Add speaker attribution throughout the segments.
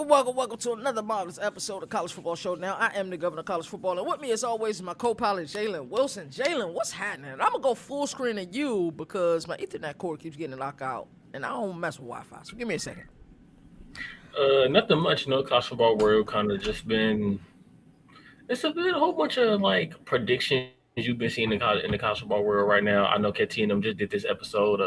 Speaker 1: Welcome to another marvelous episode of College Football Show. Now, I am the governor of college football, and with me, as always, is my co-pilot, Jalen Wilson. Jalen, what's happening? I'm going to go full screen at you because my Ethernet cord keeps getting knocked out, and I don't mess with Wi-Fi, so give me a second.
Speaker 2: Nothing much, college football world kind of just been – it's been a whole bunch of, predictions you've been seeing in the college football world right now. I know KT and them just did this episode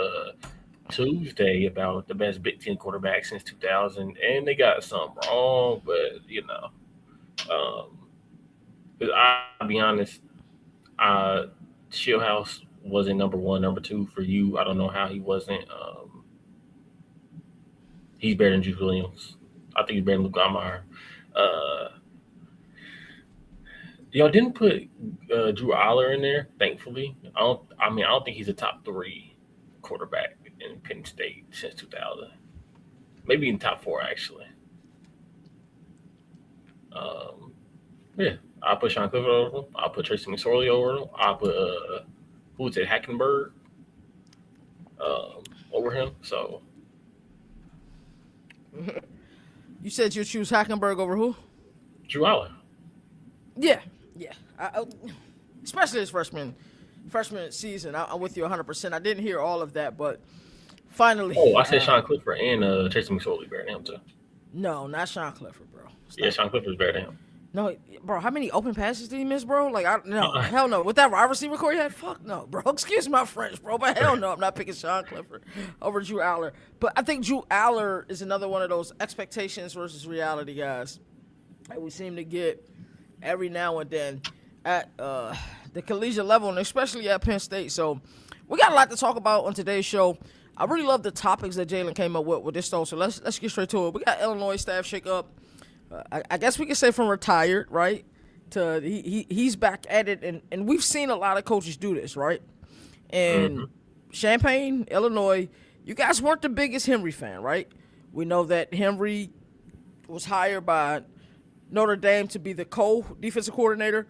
Speaker 2: Tuesday about the best Big Ten quarterback since 2000, and they got something wrong, but, I'll be honest, Shieldhouse wasn't number one, number two for you. I don't know how he wasn't. He's better than Juice Williams. I think he's better than Luke Almeyer. Y'all didn't put Drew Aller in there, thankfully. I don't think he's a top three quarterback in Penn State since 2000. Maybe in top four, actually. I'll put Sean Clifford over him. I'll put Tracy McSorley over him. I'll put who's it, Hackenberg over him. So
Speaker 1: You said you choose Hackenberg over who?
Speaker 2: Drew Aller.
Speaker 1: Yeah. Especially his freshman season. I'm with you 100%. I didn't hear all of that, but finally.
Speaker 2: Oh, I said Sean Clifford and Tracy McSorley better than him too.
Speaker 1: No, not Sean Clifford, bro.
Speaker 2: Sean Clifford's better than him.
Speaker 1: No, bro, how many open passes did he miss, bro? Hell no. With that wide receiver core he had, fuck no, bro. Excuse my French, bro, but hell no, I'm not picking Sean Clifford over Drew Aller. But I think Drew Aller is another one of those expectations versus reality guys that we seem to get every now and then at the collegiate level, and especially at Penn State. So we got a lot to talk about on today's show. I really love the topics that Jalen came up with this show, so let's get straight to it. We got Illinois staff shakeup. I guess we could say from retired, right, to he's back at it, and we've seen a lot of coaches do this, right? And Champaign, Illinois, you guys weren't the biggest Henry fan, right? We know that Henry was hired by Notre Dame to be the co-defensive coordinator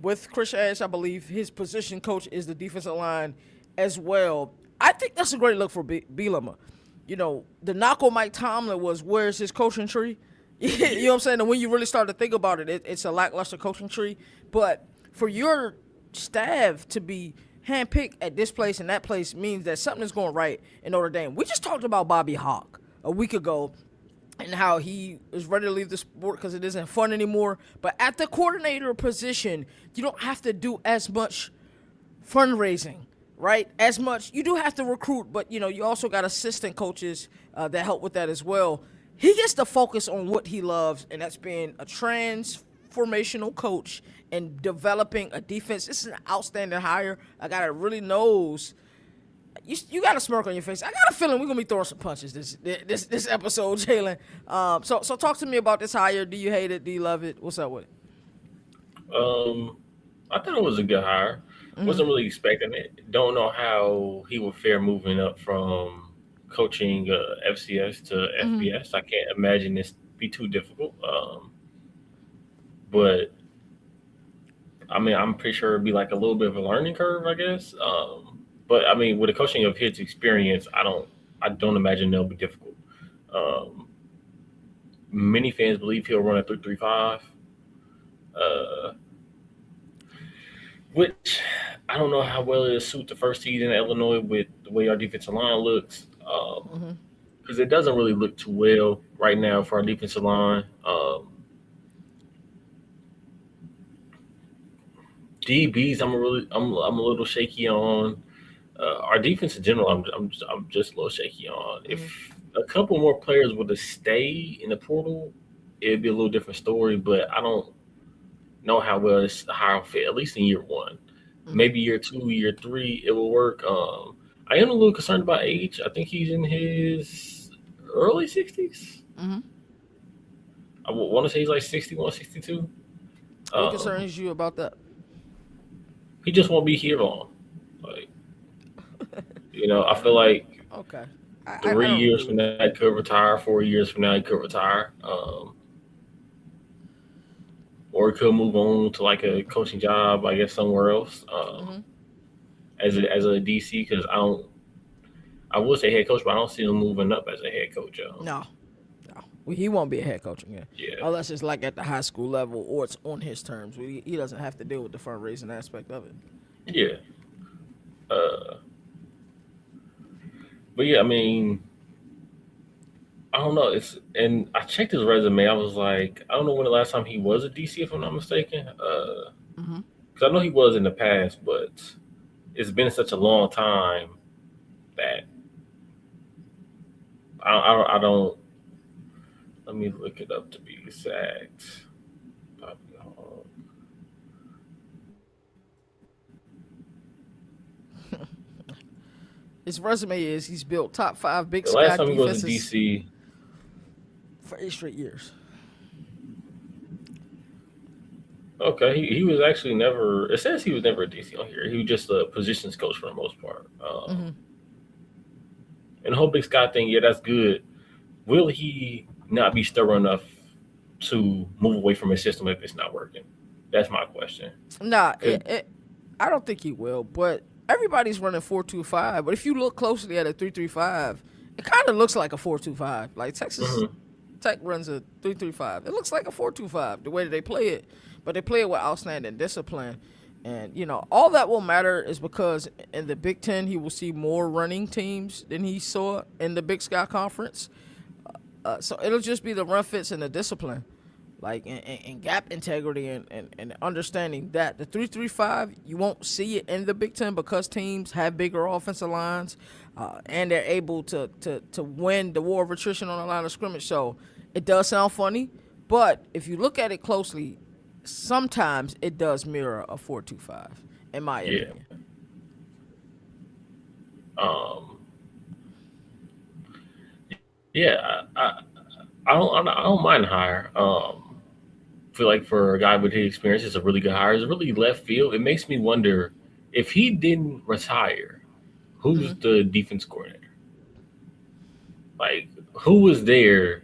Speaker 1: with Chris Ash. I believe his position coach is the defensive line as well. I think that's a great look for Bielema. The knock on Mike Tomlin was, where's his coaching tree? You know what I'm saying? And when you really start to think about it, it's a lackluster coaching tree. But for your staff to be handpicked at this place and that place means that something is going right in Notre Dame. We just talked about Bobby Hauck a week ago and how he is ready to leave the sport because it isn't fun anymore. But at the coordinator position, you don't have to do as much fundraising, right? As much. You do have to recruit, but, you also got assistant coaches that help with that as well. He gets to focus on what he loves, and that's being a transformational coach and developing a defense. This is an outstanding hire. A guy that really knows. You got a smirk on your face. I got a feeling we're going to be throwing some punches this episode, Jalen. So talk to me about this hire. Do you hate it? Do you love it? What's up with it?
Speaker 2: I thought it was a good hire. Wasn't really expecting it. Don't know how he would fare moving up from coaching FCS to FBS. I can't imagine this be too difficult. But I'm pretty sure it'd be like a little bit of a learning curve, I guess. But with the coaching of his experience, I don't imagine it'll be difficult. Many fans believe he'll run a 3-3-5. Which I don't know how well it'll suit the first season in Illinois with the way our defensive line looks. Because it doesn't really look too well right now for our defensive line. DBs, I'm a little shaky on. Our defense in general, I'm just a little shaky on. If a couple more players were to stay in the portal, it'd be a little different story. But I don't know how well this hire will fit. At least in year one, maybe year 2, year 3, it will work. I am a little concerned about age. I think he's in his early 60s. I want to say he's like 61, 62.
Speaker 1: What concerns you about that?
Speaker 2: He just won't be here long. I feel like 3 years from now he could retire. 4 years from now he could retire. Or he could move on to like a coaching job, I guess, somewhere else. As a DC, because I would say head coach, but I don't see him moving up as a head coach.
Speaker 1: No. He won't be a head coach again.
Speaker 2: Yeah.
Speaker 1: Unless it's like at the high school level or it's on his terms. He doesn't have to deal with the fundraising aspect of it.
Speaker 2: Yeah. But yeah, I mean, I don't know. And I checked his resume. I was like, I don't know when the last time he was a DC, if I'm not mistaken. Because I know he was in the past, but it's been such a long time that I don't. Let me look it up to be exact. Bobby Hauck.
Speaker 1: His resume is he's built top 5 Big
Speaker 2: The
Speaker 1: Sky
Speaker 2: last time he was in
Speaker 1: defenses
Speaker 2: DC,
Speaker 1: for 8 straight years.
Speaker 2: okay, he was actually never. It says he was never a DC on here. He was just a positions coach for the most part. And the whole Big Sky thing, yeah, that's good. Will he not be stubborn enough to move away from his system if it's not working? That's my question.
Speaker 1: Nah, I don't think he will. But everybody's running 4-2-5. But if you look closely at a 3-3-5, it kind of looks like a 4-2-5. Like Texas Tech runs a 3-3-5. It looks like a 4-2-5 the way that they play it. But they play it with outstanding discipline. And, all that will matter is because in the Big Ten, he will see more running teams than he saw in the Big Sky Conference. So it'll just be the run fits and the discipline, like and gap integrity and understanding that the 3-3-5, you won't see it in the Big Ten because teams have bigger offensive lines and they're able to win the war of attrition on the line of scrimmage. So it does sound funny, but if you look at it closely, sometimes it does mirror a 4-2-5, in my opinion.
Speaker 2: Yeah, I don't mind hire. Feel like for a guy with his experience, it's a really good hire. It's a really left field. It makes me wonder if he didn't retire, who's the defense coordinator? Like, who was there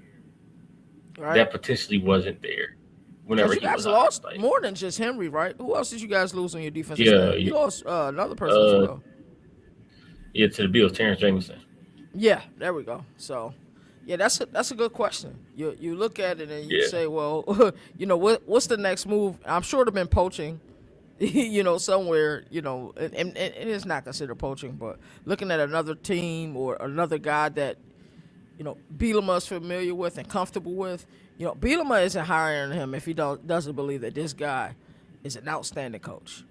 Speaker 2: that potentially wasn't there whenever
Speaker 1: you
Speaker 2: he
Speaker 1: guys
Speaker 2: was
Speaker 1: lost
Speaker 2: hired?
Speaker 1: more than just Henry, right? Who else did you guys lose on your defensive
Speaker 2: Yeah,
Speaker 1: staff? You lost another person as well.
Speaker 2: Yeah, to the Bills, Terrence Jameson.
Speaker 1: Yeah, there we go. So, yeah, that's a good question. You look at it and you say, well, what's the next move? I'm sure it'd have been poaching, somewhere, and it is not considered poaching, but looking at another team or another guy that, Bielema's familiar with and comfortable with. Bielema isn't hiring him if he doesn't believe that this guy is an outstanding coach.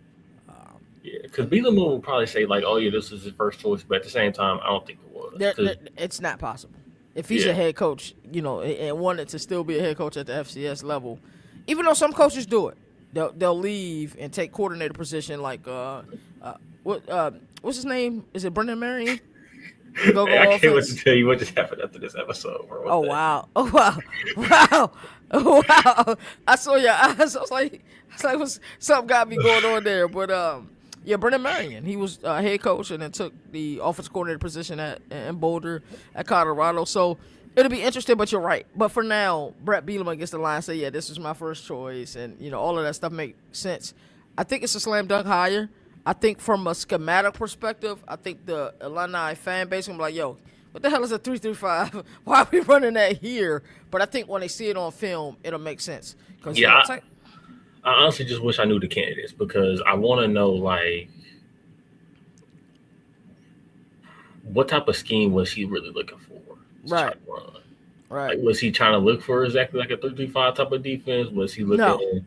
Speaker 2: Yeah, because Bielema will probably say, like, oh, yeah, this is his first choice, but at the same time, I don't think it was.
Speaker 1: It's not possible. If he's a head coach, and wanted to still be a head coach at the FCS level, even though some coaches do it, they'll leave and take coordinator position like what's his name? Is it Brendan Marion?
Speaker 2: I can't wait to tell you what just happened after this episode, bro.
Speaker 1: Wow. I saw your eyes. I was like, something got me going on there. But Brendan Marion, he was head coach and then took the offensive coordinator position in Boulder at Colorado. So it'll be interesting, but you're right. But for now, Bret Bielema gets the line and say, yeah, this is my first choice. And, all of that stuff makes sense. I think it's a slam dunk hire. I think from a schematic perspective, I think the Illini fan base will be like, yo, what the hell is a 3-3-5? Why are we running that here? But I think when they see it on film, it'll make sense.
Speaker 2: I honestly just wish I knew the candidates because I want to know, like, what type of scheme was he really looking for?
Speaker 1: Right.
Speaker 2: Like, was he trying to look for exactly like a 3-3-5 type of defense? Was he looking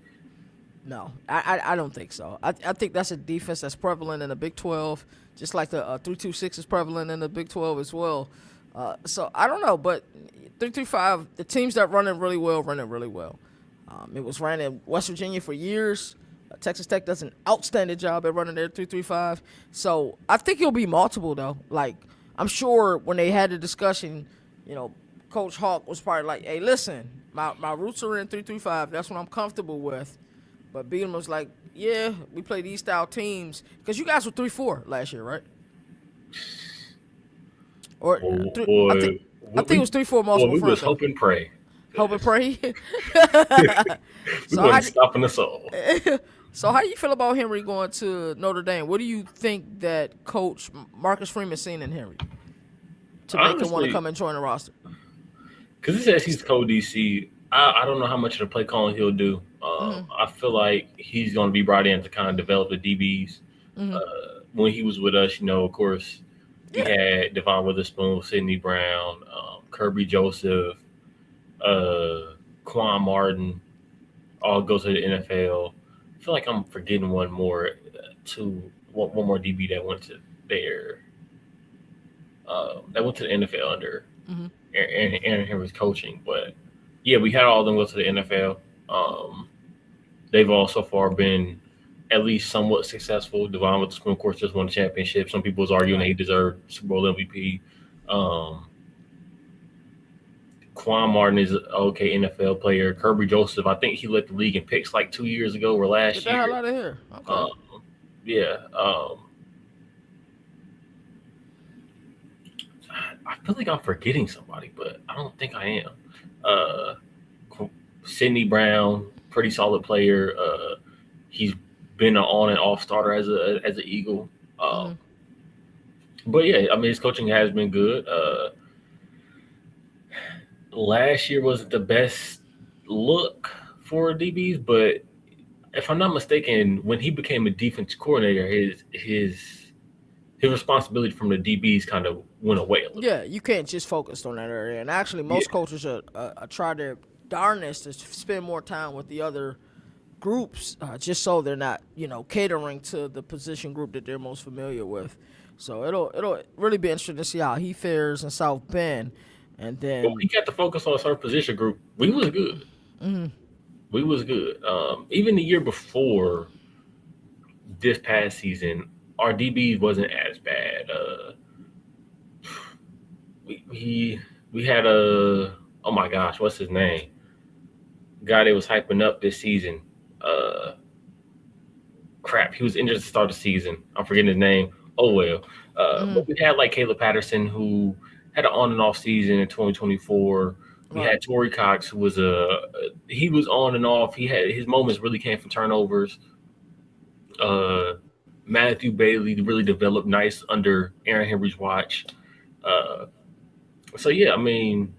Speaker 1: No, I don't think so. I think that's a defense that's prevalent in the Big 12, just like the 3-2-6 is prevalent in the Big 12 as well. So I don't know, but 3-3-5, the teams that run it really well. It was ran in West Virginia for years. Texas Tech does an outstanding job at running their 3-3-5. So I think it'll be multiple, though. Like, I'm sure when they had the discussion, Coach Hauck was probably like, hey, listen, my roots are in 3-3-5. That's what I'm comfortable with. But Bielema was like, yeah, we play these style teams. Because you guys were 3-4 last year, right? Or I think it was 3-4 multiple.
Speaker 2: We was hope and pray.
Speaker 1: Hope and pray?
Speaker 2: We wasn't stopping us all.
Speaker 1: So how do you feel about Henry going to Notre Dame? What do you think that Coach Marcus Freeman seen in Henry to make him want to come and join the roster?
Speaker 2: because it says he's co-DC. I don't know how much of the play calling he'll do. I feel like he's going to be brought in to kind of develop the DBs. When he was with us, of course, we had Devon Witherspoon, Sidney Brown, Kirby Joseph, Quan Martin, all go to the NFL. I feel like I'm forgetting one more, one more DB that went to there. That went to the NFL under Aaron Henry's coaching. But yeah, we had all of them go to the NFL. They've all so far been at least somewhat successful. Devon Witherspoon, of course, just won the championship. Some people was arguing that he deserved Super Bowl MVP. Quan Martin is an okay NFL player. Kirby Joseph, I think he led the league in picks like 2 years ago or last year.
Speaker 1: Get the hell out of here. Okay.
Speaker 2: Yeah. I feel like I'm forgetting somebody, but I don't think I am. Sidney Brown, pretty solid player. He's been an on and off starter as an Eagle. But yeah, I mean, his coaching has been good. Last year wasn't the best look for DBs, but if I'm not mistaken, when he became a defense coordinator, his responsibility from the DBs kind of went away a little.
Speaker 1: Yeah, you can't just focus on that area. And actually, most coaches are try their darnest to spend more time with the other groups, just so they're not, catering to the position group that they're most familiar with. So it'll really be interesting to see how he fares in South Bend. And then
Speaker 2: but we got to focus on a certain position group. We was good. We was good. Even the year before this past season, our DB wasn't as bad. We had oh my gosh, what's his name? Guy that was hyping up this season. Crap, he was injured to start the season. I'm forgetting his name. Oh well. But we had like Caleb Patterson, who had an on and off season in 2024. We had Torrey Cox, who was he was on and off. He had his moments really came from turnovers. Matthew Bailey really developed nice under Aaron Henry's watch. So yeah, I mean,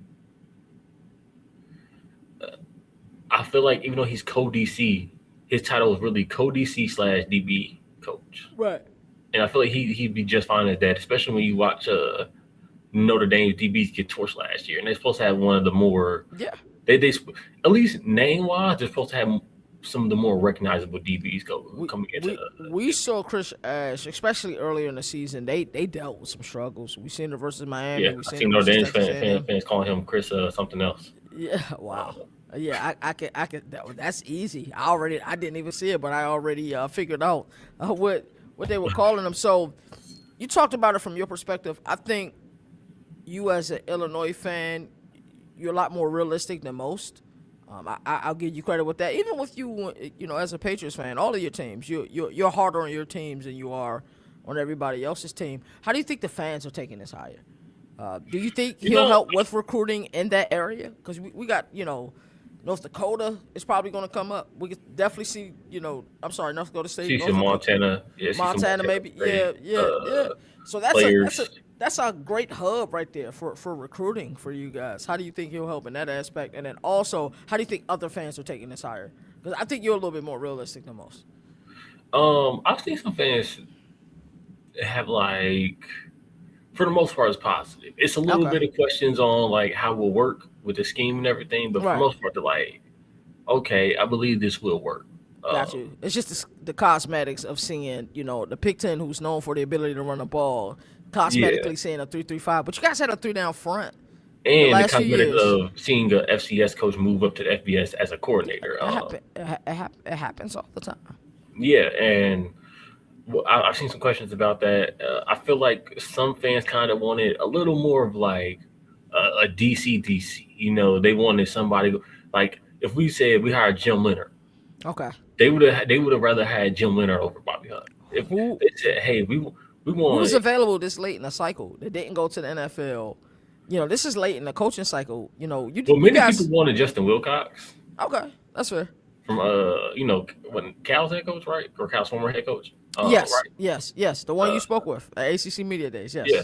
Speaker 2: I feel like even though he's co-DC, his title is really co-DC/DB coach.
Speaker 1: Right.
Speaker 2: And I feel like he'd be just fine as that, especially when you watch Notre Dame's DBs get torched last year, and they're supposed to have one of the more they at least name wise, they're supposed to have some of the more recognizable DBs coming into.
Speaker 1: We saw Chris Ash, especially earlier in the season. They dealt with some struggles. We seen it versus Miami.
Speaker 2: Yeah, I seen Notre Dame fans calling him Chris something else.
Speaker 1: Yeah, wow. Yeah, I could. That's easy. I didn't even see it, but I already figured out what they were calling him. So you talked about it from your perspective. I think you as an Illinois fan, you're a lot more realistic than most. I'll give you credit with that. Even with you, as a Patriots fan, all of your teams, you're harder on your teams than you are on everybody else's team. How do you think the fans are taking this higher? Do you think he'll help with recruiting in that area? Because we got, North Dakota is probably going to come up. We could definitely see, North Dakota State.
Speaker 2: See Montana. Yeah,
Speaker 1: Montana maybe. Yeah. So that's a great hub right there for recruiting for you guys. How do you think he'll help in that aspect? And then also, how do you think other fans are taking this higher? Because I think you're a little bit more realistic than most.
Speaker 2: I've seen some fans have for the most part, it's positive. It's a little bit of questions on how it will work with the scheme and everything, but for the most part, they're okay, I believe this will work.
Speaker 1: Got you. It's just the cosmetics of seeing, the Big Ten, who's known for the ability to run the ball, cosmetically seeing a 3-3-5. But you guys had a 3 down front.
Speaker 2: And the cosmetics of seeing a FCS coach move up to the FBS as a coordinator.
Speaker 1: It happens all the time.
Speaker 2: Yeah, and I've seen some questions about that. I feel like some fans kind of wanted a little more of a DC. They wanted somebody if we said we hired Jim Leonard. Okay. They would have rather had Jim Leonard over Bobby Hauck. If they said, hey, we want.
Speaker 1: Who was available this late in the cycle that didn't go to the NFL? This is late in the coaching cycle.
Speaker 2: Many people wanted Justin Wilcox.
Speaker 1: Okay, that's fair.
Speaker 2: From when Cal's head coach, right? Or Cal's former head coach.
Speaker 1: Yes,
Speaker 2: right?
Speaker 1: yes. The one you spoke with at ACC Media Days. Yes.
Speaker 2: Yeah.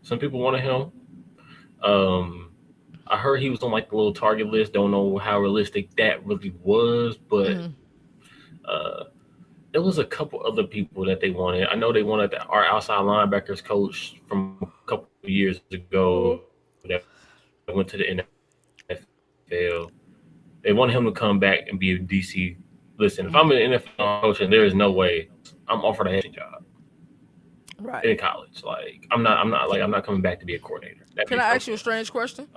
Speaker 2: Some people wanted him. I heard he was on like the little target list. Don't know how realistic that really was, but there was a couple other people that they wanted. I know they wanted our outside linebackers coach from a couple of years ago that went to the NFL. They wanted him to come back and be a DC. Listen, if I'm an NFL coach, and there is no way I'm offered a head job in college. Like I'm not coming back to be a coordinator.
Speaker 1: Can I ask you a strange question?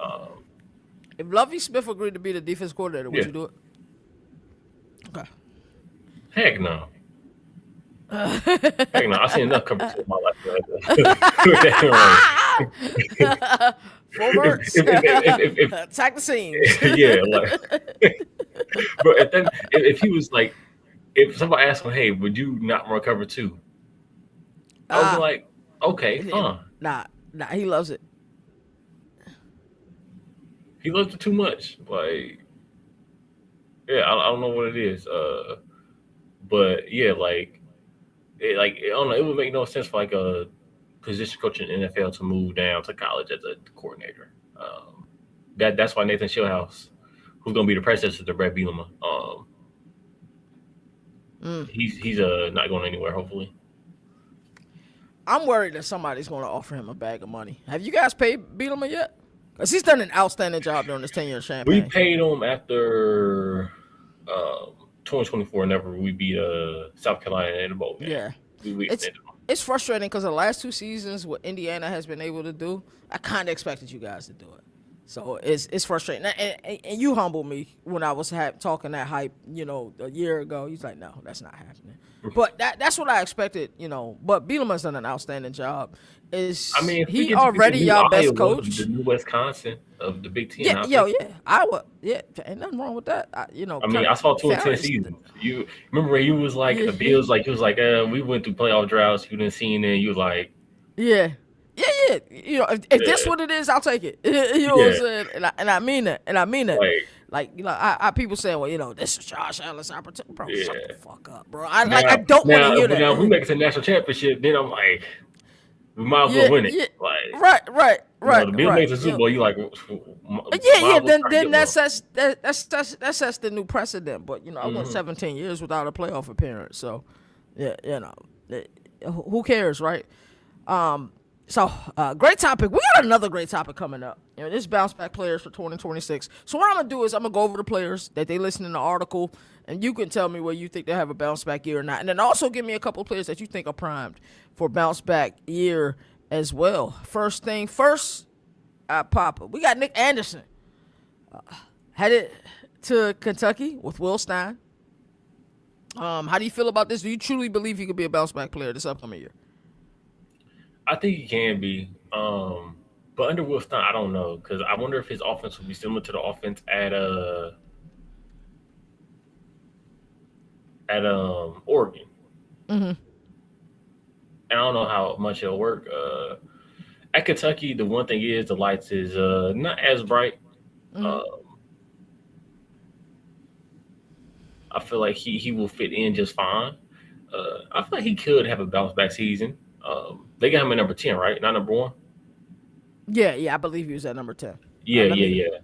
Speaker 1: If Lovie Smith agreed to be the defense coordinator, would you do it? Okay.
Speaker 2: Heck no. Heck no. I've seen enough coverage in my life.
Speaker 1: Full verse. Attack the scenes.
Speaker 2: Yeah. But if he was like, if somebody asked him, hey, would you not run cover 2? I was like, okay, fine.
Speaker 1: Nah, he loves it.
Speaker 2: He loves it too much. Like, yeah, I don't know what it is. But yeah, I don't know. It would make no sense for like a position coach in the NFL to move down to college as a coordinator. That's why Nathan Shieldhouse, who's going to be the predecessor to Bret Bielema, he's not going anywhere. Hopefully.
Speaker 1: I'm worried that somebody's going to offer him a bag of money. Have you guys paid Bielema yet? Because he's done an outstanding job during this 10-year campaign.
Speaker 2: We paid him after 2024. Whenever we beat South Carolina in the bowl game.
Speaker 1: Yeah, it's frustrating because the last 2 seasons, what Indiana has been able to do, I kind of expected you guys to do it. So it's frustrating. And you humbled me when I was talking that hype, a year ago. He's like, no, that's not happening. But that's what I expected, But Bielema's done an outstanding job. He already y'all best coach.
Speaker 2: The new Wisconsin of the Big Ten.
Speaker 1: Yeah, Iowa. Yeah, ain't nothing wrong with that.
Speaker 2: I saw 2 in 10 seasons. You remember he was like the Bills, like he was like, we went through playoff droughts. You didn't see it, and you was like,
Speaker 1: yeah. If that's what it is, I'll take it. You know what I'm saying? And I mean it. I people saying, well, this is Josh Allen's opportunity. Bro, shut the fuck up, bro. I don't want to hear that.
Speaker 2: Now, if we make it to the national championship, then I'm like, we might as well win it.
Speaker 1: Yeah.
Speaker 2: Like,
Speaker 1: right.
Speaker 2: The Bills makes the Super Bowl. You like,
Speaker 1: Then that sets the new precedent. But I went 17 years without a playoff appearance. So, who cares, right? So, great topic. We got another great topic coming up. This bounce back players for 2026. So what I'm going to do is I'm going to go over the players that they list in the article, and you can tell me whether you think they have a bounce back year or not. And then also give me a couple of players that you think are primed for bounce back year as well. First thing first, Papa. We got Nick Anderson headed to Kentucky with Will Stein. How do you feel about this? Do you truly believe he could be a bounce back player this upcoming year?
Speaker 2: I think he can be. But under Will Stein, I don't know, because I wonder if his offense will be similar to the offense at Oregon. Mm-hmm. And I don't know how much it'll work. At Kentucky, the one thing is the lights is not as bright. Mm-hmm. I feel like he will fit in just fine. I feel like he could have a bounce back season. They got him at number 10, right? Not number 1.
Speaker 1: Yeah, I believe he was at number 10.
Speaker 2: Yeah.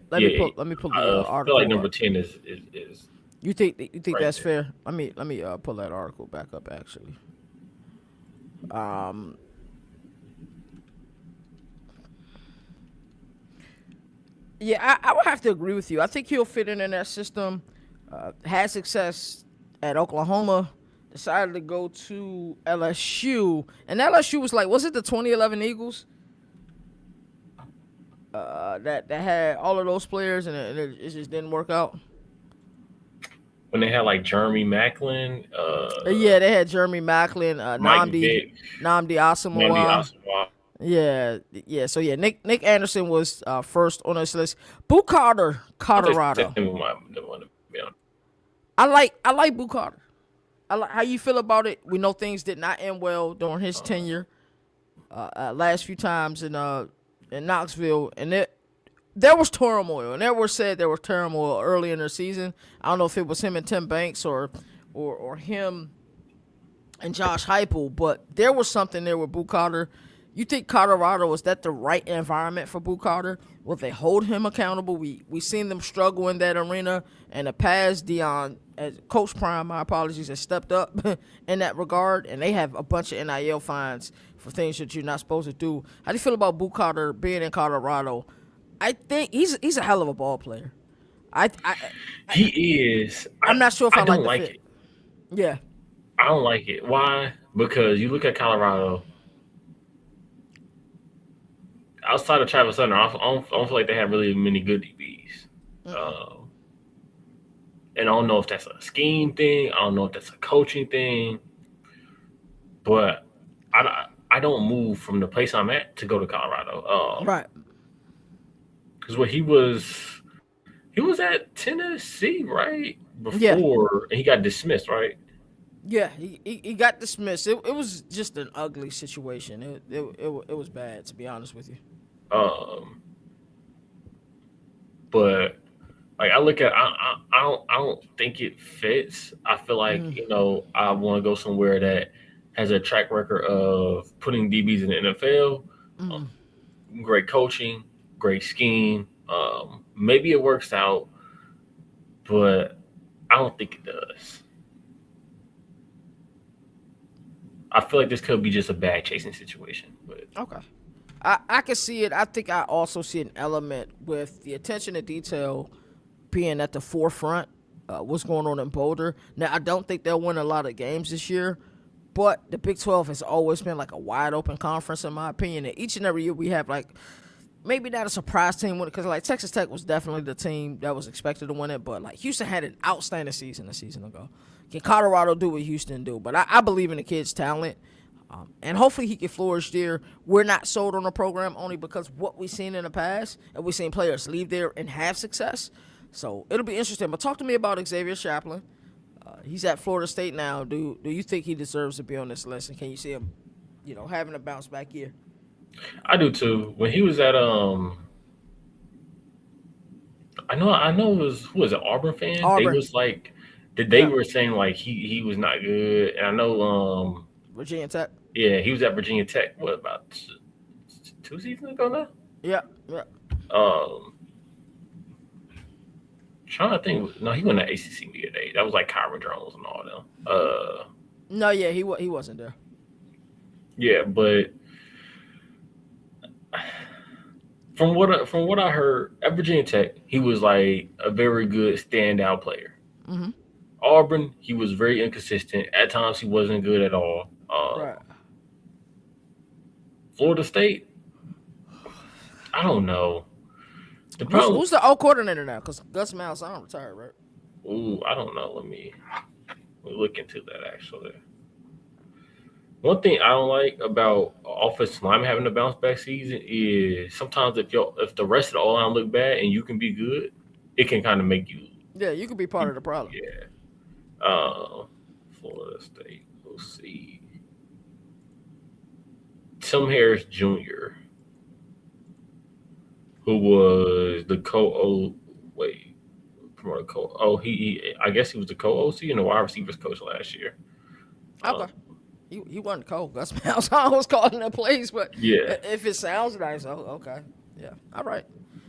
Speaker 1: Let me pull the article.
Speaker 2: I feel like number 10 is.
Speaker 1: You think
Speaker 2: right
Speaker 1: that's
Speaker 2: there.
Speaker 1: fair? Let me pull that article back up actually. Yeah, I would have to agree with you. I think he'll fit in that system. Had success at Oklahoma. Decided to go to LSU, and LSU was it the 2011 Eagles? That had all of those players, and it just didn't work out.
Speaker 2: When they had like Jeremy Maclin.
Speaker 1: They had Jeremy Maclin, Nnamdi Asomugha. Yeah. So Nick Anderson was first on this list. Boo Carter, Colorado. I like Boo Carter. How you feel about it? We know things did not end well during his tenure. Last few times in Knoxville, and there was turmoil, and there was turmoil early in the season. I don't know if it was him and Tim Banks or him and Josh Heupel, but there was something there with Boo Carter. You think Colorado, is that the right environment for Boo Carter? Will they hold him accountable? We seen them struggle in that arena in the past. Deion, as Coach Prime, my apologies, has stepped up in that regard, and they have a bunch of NIL fines for things that you're not supposed to do. How do you feel about Boo Carter being in Colorado? I think he's a hell of a ball player.
Speaker 2: He is.
Speaker 1: I'm not sure if I
Speaker 2: don't
Speaker 1: like the fit.
Speaker 2: it.
Speaker 1: Yeah.
Speaker 2: I don't like it. Why? Because you look at Colorado. Outside of Travis Hunter, I don't feel like they have really many good DBs. And I don't know if that's a scheme thing. I don't know if that's a coaching thing. But I don't move from the place I'm at to go to Colorado.
Speaker 1: Right.
Speaker 2: Because he was at Tennessee, right? And he got dismissed, right?
Speaker 1: Yeah, he got dismissed. It was just an ugly situation. It was bad, to be honest with you.
Speaker 2: But like I look at, I don't think it fits. I feel like I want to go somewhere that has a track record of putting DBs in the NFL. Great coaching, great scheme. Maybe it works out, but I don't think it does. I feel like this could be just a bad chasing situation. But
Speaker 1: okay. I can see it. I think I also see an element with the attention to detail being at the forefront. What's going on in Boulder. Now, I don't think they'll win a lot of games this year, but the Big 12 has always been like a wide open conference, in my opinion. And each and every year we have like maybe not a surprise team with it, because like Texas Tech was definitely the team that was expected to win it, but like Houston had an outstanding season a season ago. Can Colorado do what Houston do? But I believe in the kid's talent. And hopefully he can flourish there. We're not sold on the program only because what we've seen in the past, and we've seen players leave there and have success. So it'll be interesting. But talk to me about Xavier Chaplin. He's at Florida State now. Do you think he deserves to be on this list? And can you see him, having a bounce back year?
Speaker 2: I do too. When he was at I know it was, who was it, Auburn fan?
Speaker 1: Auburn.
Speaker 2: They was like they were saying like he was not good. And I know
Speaker 1: Virginia Tech.
Speaker 2: Yeah, he was at Virginia Tech. What, about 2 seasons ago now?
Speaker 1: Yeah.
Speaker 2: Trying to think. No, he went to ACC Media Day. That was like Kyra Jones and all them.
Speaker 1: No, yeah, he wasn't there.
Speaker 2: Yeah, but from what I heard at Virginia Tech, he was like a very good standout player.
Speaker 1: Mm-hmm.
Speaker 2: Auburn, he was very inconsistent. At times, he wasn't good at all.
Speaker 1: Right.
Speaker 2: Florida State, I don't know.
Speaker 1: Who's the old coordinator now? Because Gus Malzahn retired, right?
Speaker 2: Ooh, I don't know. Let me look into that, actually. One thing I don't like about offensive lineman having a bounce back season is sometimes if the rest of the O-line look bad and you can be good, it can kind of make you.
Speaker 1: Yeah, you can be part of the problem.
Speaker 2: Yeah. Florida State. We'll see. Tim Harris Jr., who was the I guess he was the co-OC and the wide receivers coach last year.
Speaker 1: Okay. He wasn't cold. Gus Malzahn was calling the plays, but
Speaker 2: yeah,
Speaker 1: if it sounds nice, okay. Yeah. All right.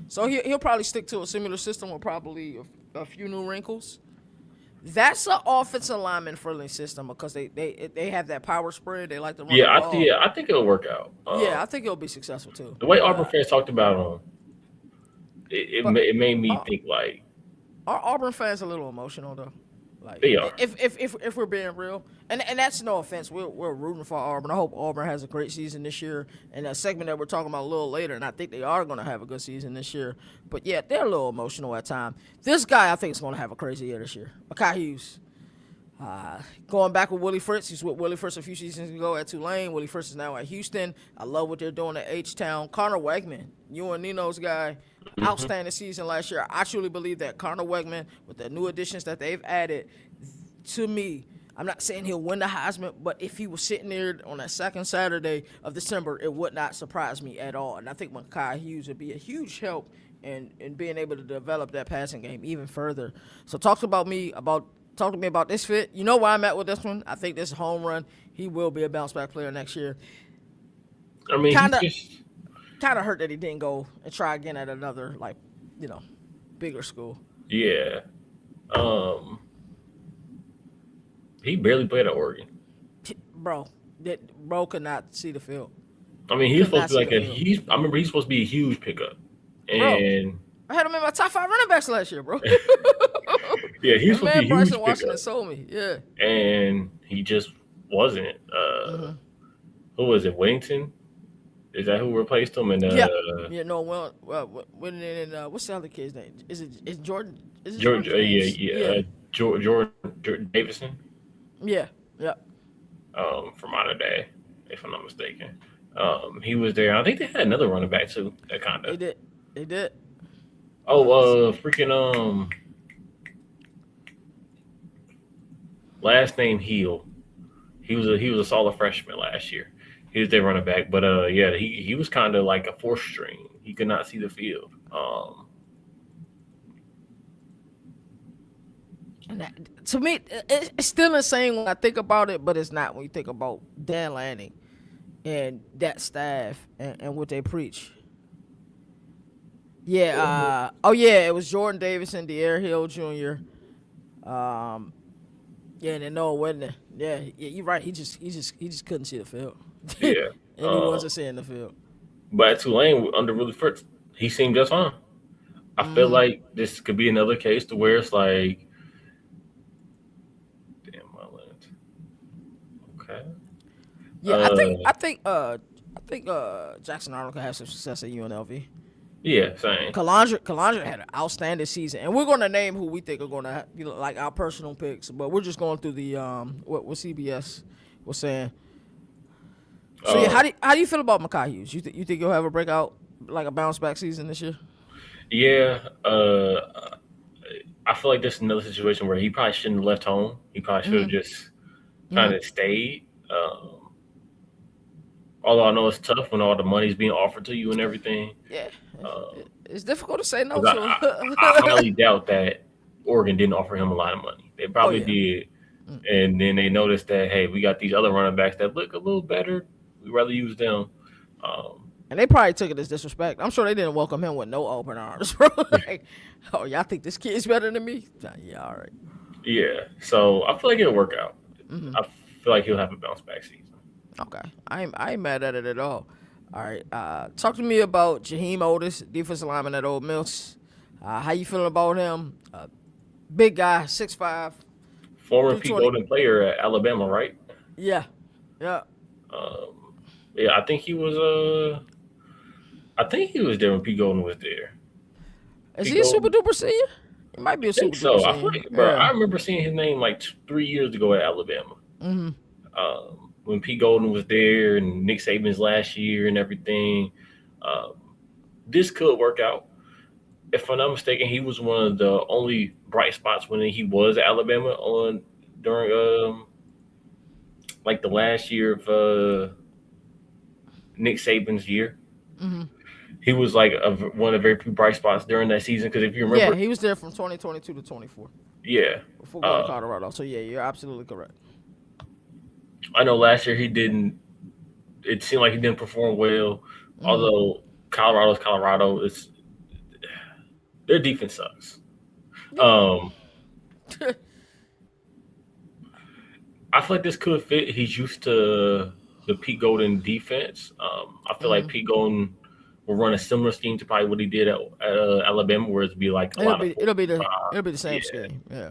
Speaker 1: So he'll probably stick to a similar system with probably a few new wrinkles. That's an offensive lineman friendly system because they have that power spread. They like to run the ball.
Speaker 2: I think it'll work out.
Speaker 1: I think it'll be successful too.
Speaker 2: The way Auburn fans talked about him, it made me think like.
Speaker 1: Are Auburn fans a little emotional though? Like
Speaker 2: they are.
Speaker 1: If we're being real, and that's no offense, we're rooting for Auburn. I hope Auburn has a great season this year. And that segment that we're talking about a little later, and I think they are going to have a good season this year. But yeah, they're a little emotional at times. This guy, I think, is going to have a crazy year this year. Makhi Hughes. Going back with Willie Fritz. He's with Willie Fritz a few seasons ago at Tulane. Willie Fritz is now at Houston. I love what they're doing at H-Town. Connor Wegman, you and Nino's guy, outstanding season last year. I truly believe that Connor Wegman, with the new additions that they've added, to me, I'm not saying he'll win the Heisman, but if he was sitting there on that second Saturday of December, it would not surprise me at all. And I think Makhi Hughes would be a huge help in being able to develop that passing game even further. So talk to me about this fit. You know where I'm at with this one. I think this home run, he will be a bounce back player next year.
Speaker 2: I mean,
Speaker 1: Kind
Speaker 2: he's
Speaker 1: of
Speaker 2: just
Speaker 1: kind of hurt that he didn't go and try again at another like, you know, bigger school.
Speaker 2: yeah. Um, he barely played at Oregon.
Speaker 1: Bro, bro could not see the field.
Speaker 2: I mean, he was
Speaker 1: Could
Speaker 2: supposed
Speaker 1: not
Speaker 2: to be
Speaker 1: see
Speaker 2: like
Speaker 1: the
Speaker 2: a
Speaker 1: field.
Speaker 2: he's. I remember he's supposed to be a huge pickup,
Speaker 1: Bro,
Speaker 2: and
Speaker 1: I had him in my top 5 running backs last year, bro.
Speaker 2: yeah, he was
Speaker 1: And
Speaker 2: supposed to
Speaker 1: man,
Speaker 2: be a
Speaker 1: Bryson
Speaker 2: huge
Speaker 1: Washington
Speaker 2: pickup,
Speaker 1: sold me. Yeah.
Speaker 2: and he just wasn't. Who was it? Whittington? Is that who replaced him? And
Speaker 1: Yeah. Yeah, no, when what's the other kid's name? Is Jordan? Is it
Speaker 2: George,
Speaker 1: Jordan James? Yeah.
Speaker 2: Jordan Davison,
Speaker 1: Yeah. Yeah.
Speaker 2: from Notre, if I'm not mistaken. He was there. I think they had another running back too. That kind
Speaker 1: They
Speaker 2: of.
Speaker 1: did. They did.
Speaker 2: Freaking last name Heel. He was a solid freshman last year. He was their running back, but yeah, he was kind of like a fourth string. He could not see the field.
Speaker 1: And that, to me, it's still insane when I think about it, but it's not when you think about Dan Lanning and that staff and what they preach. Yeah. It was Jordan Davison, De'Aaron Hill Jr. Yeah, and then Noah Whittingham. Yeah, you're right. He just couldn't see the field.
Speaker 2: Yeah,
Speaker 1: And he wasn't seeing the field.
Speaker 2: but at Tulane under Willie Fritz, he seemed just fine. I feel like this could be another case to where it's like, damn, my lens. Okay.
Speaker 1: Yeah, I think Jackson Arnold could have some success at UNLV.
Speaker 2: Yeah, same.
Speaker 1: Kalandra had an outstanding season, and we're going to name who we think are going to be like our personal picks, but we're just going through the what CBS was saying. So yeah, how do you feel about Makhi Hughes? You think he'll have a breakout, like a bounce back season this year?
Speaker 2: Yeah, I feel like this is another situation where he probably shouldn't have left home. He probably should have just kind of stayed. Although I know it's tough when all the money's being offered to you and everything.
Speaker 1: Yeah, it's difficult to say no to.
Speaker 2: I highly doubt that Oregon didn't offer him a lot of money. They probably did, and then they noticed that, hey, we got these other running backs that look a little better. We'd rather use them.
Speaker 1: And they probably took it as disrespect. I'm sure they didn't welcome him with no open arms, bro. Like, oh, y'all think this kid's better than me? Yeah, all right.
Speaker 2: Yeah, so I feel like it'll work out. I feel like he'll have a bounce back season.
Speaker 1: Okay, I ain't mad at it at all. All right, talk to me about Jaheim Otis, defensive lineman at Ole Miss. How you feeling about him? Big guy, 6'5".
Speaker 2: Former Pete Golden player at Alabama, right?
Speaker 1: Yeah.
Speaker 2: Yeah, I think he was. I think he was there when Pete Golden was there.
Speaker 1: Is he a super duper senior? He might be a super duper senior.
Speaker 2: I feel like, bro, I remember seeing his name like 3 years ago at Alabama. When Pete Golden was there and Nick Saban's last year and everything. This could work out. If I'm not mistaken, he was one of the only bright spots when he was at Alabama during like the last year of Nick Saban's year. He was like one of the very few bright spots during that season, because if you remember,
Speaker 1: he was there from 2022 to 24.
Speaker 2: Yeah,
Speaker 1: before going to Colorado. So yeah, you're absolutely correct.
Speaker 2: I know last year he didn't. It seemed like he didn't perform well. Although Colorado's Colorado, their defense sucks. I feel like this could fit. He's used to the Pete Golden defense. I feel like Pete Golden will run a similar scheme to probably what he did at Alabama, where it'd be like
Speaker 1: it'll be the same scheme. Yeah.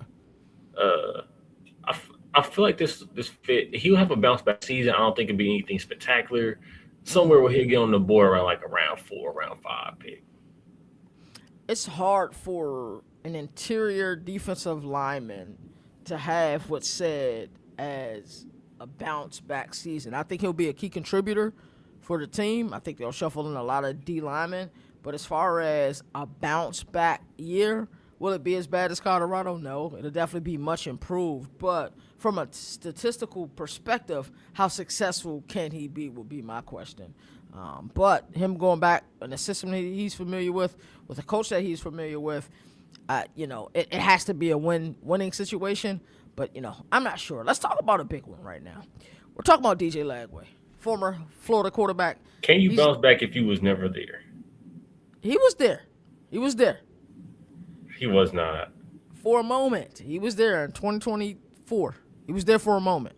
Speaker 2: I feel like this fit. He'll have a bounce back season. I don't think it'd be anything spectacular. Somewhere where he'll get on the board around like a round 4, round 5 pick.
Speaker 1: It's hard for an interior defensive lineman to have what's said as a bounce back season. I think he'll be a key contributor for the team. I think they'll shuffle in a lot of D linemen. But as far as a bounce back year, will it be as bad as Colorado? No. It'll definitely be much improved. But from a statistical perspective, how successful can he be would be my question. But him going back in a system that he's familiar with a coach that he's familiar with, it has to be a winning situation. But, I'm not sure. Let's talk about a big one right now. We're talking about DJ Lagway. former Florida quarterback.
Speaker 2: Can you bounce back if you was never there?
Speaker 1: He was there. He was there.
Speaker 2: He was not.
Speaker 1: For a moment. He was there in 2024. He was there for a moment.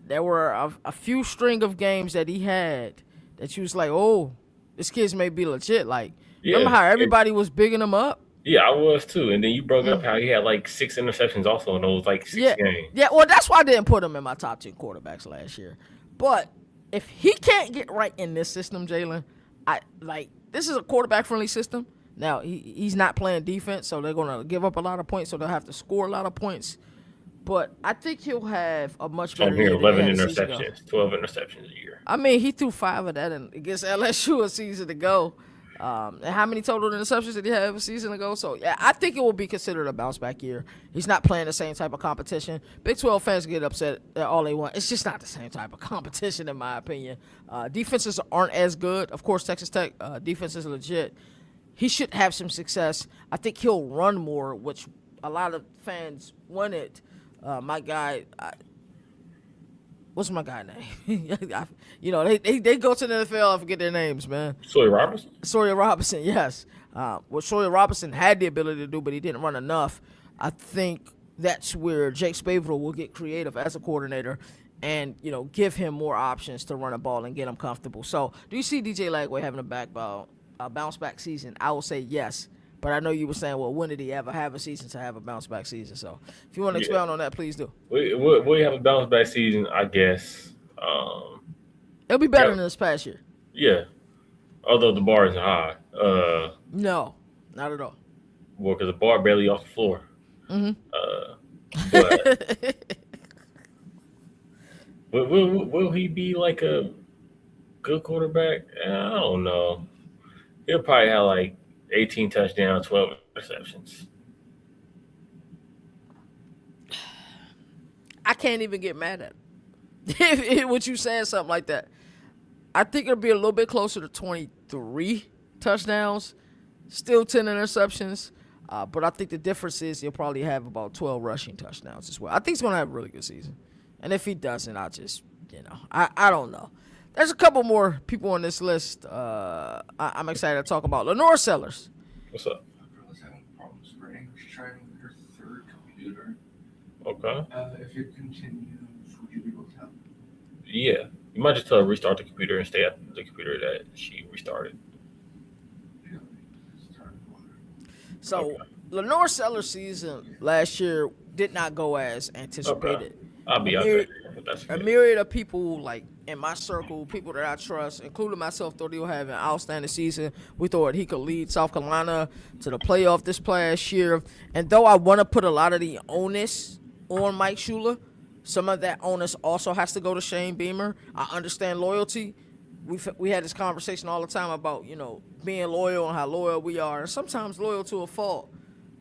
Speaker 1: There were a few string of games that he had that you was like, oh, this kid's may be legit. Like, remember how everybody was bigging him up?
Speaker 2: Yeah, I was too. And then you brought up how he had like 6 interceptions also in those like 6 games.
Speaker 1: Yeah, well, that's why I didn't put him in my top 10 quarterbacks last year. But if he can't get right in this system, Jalen, this is a quarterback-friendly system. Now, he's not playing defense, so they're going to give up a lot of points, so they'll have to score a lot of points. But I think he'll have a much better year.
Speaker 2: 11 interceptions, 12 interceptions a year.
Speaker 1: I mean, he threw 5 of that against LSU a season ago. And how many total interceptions did he have a season ago? So, yeah, I think it will be considered a bounce-back year. He's not playing the same type of competition. Big 12 fans get upset all they want. It's just not the same type of competition, in my opinion. Defenses aren't as good. Of course, Texas Tech defense is legit. He should have some success. I think he'll run more, which a lot of fans wanted. My guy, what's my guy name? They go to the NFL, I forget their names, man.
Speaker 2: Sawyer Robertson,
Speaker 1: yes. What Sawyer Robertson had the ability to do, but he didn't run enough. I think that's where Jake Spavital will get creative as a coordinator and, give him more options to run a ball and get him comfortable. So, do you see DJ Lagway having a bounce-back season? I will say yes. But I know you were saying, well, when did he ever have a season to have a bounce-back season? So if you want to expound on that, please do.
Speaker 2: We have a bounce-back season, I guess.
Speaker 1: It'll be better than this past year.
Speaker 2: Yeah. Although the bar isn't high.
Speaker 1: No, not at all.
Speaker 2: Well, because the bar barely off the floor.
Speaker 1: Mm-hmm.
Speaker 2: But will he be like a good quarterback? I don't know. He'll probably have like 18 touchdowns, 12 interceptions.
Speaker 1: I can't even get mad at him. If you saying something like that. I think it'll be a little bit closer to 23 touchdowns, still 10 interceptions. But I think the difference is he'll probably have about 12 rushing touchdowns as well. I think he's going to have a really good season. And if he doesn't, I'll just, I don't know. There's a couple more people on this list I'm excited to talk about. Lenore Sellers.
Speaker 2: What's up?
Speaker 3: My girl is having problems with her English training with her third computer.
Speaker 2: Okay.
Speaker 3: If it continues, would you be able to help?
Speaker 2: Yeah. You might just tell her to restart the computer and stay at the computer that she restarted.
Speaker 1: So, Lenore Sellers' season last year did not go as anticipated.
Speaker 2: Okay. I'll be out there.
Speaker 1: A myriad of people, like in my circle, people that I trust, including myself, thought he'll have an outstanding season. We thought he could lead South Carolina to the playoff this past year. And though I want to put a lot of the onus on Mike Shula, some of that onus also has to go to Shane Beamer. I understand loyalty. We had this conversation all the time about, being loyal and how loyal we are. And sometimes loyal to a fault.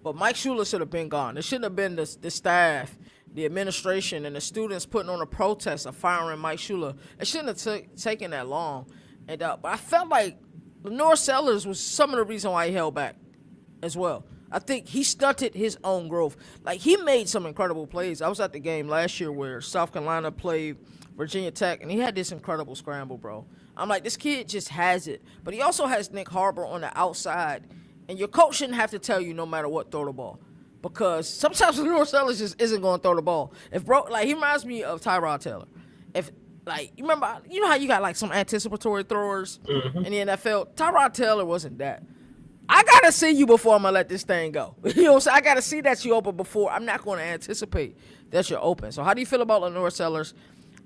Speaker 1: But Mike Shula should have been gone. It shouldn't have been the staff, the administration, and the students putting on a protest of firing Mike Shula. It shouldn't have taken that long. And but I felt like Lenore Sellers was some of the reason why he held back as well. I think he stunted his own growth. Like, he made some incredible plays. I was at the game last year where South Carolina played Virginia Tech, and he had this incredible scramble, bro. I'm like, this kid just has it. But he also has Nick Harbor on the outside, and your coach shouldn't have to tell you no matter what, throw the ball. Because sometimes Lenore Sellers just isn't going to throw the ball. He reminds me of Tyrod Taylor. You remember, how you got like some anticipatory throwers in the NFL? Tyrod Taylor wasn't that. I got to see you before I'm going to let this thing go. You know what I'm saying? I got to see that you open before. I'm not going to anticipate that you're open. So how do you feel about Lenore Sellers?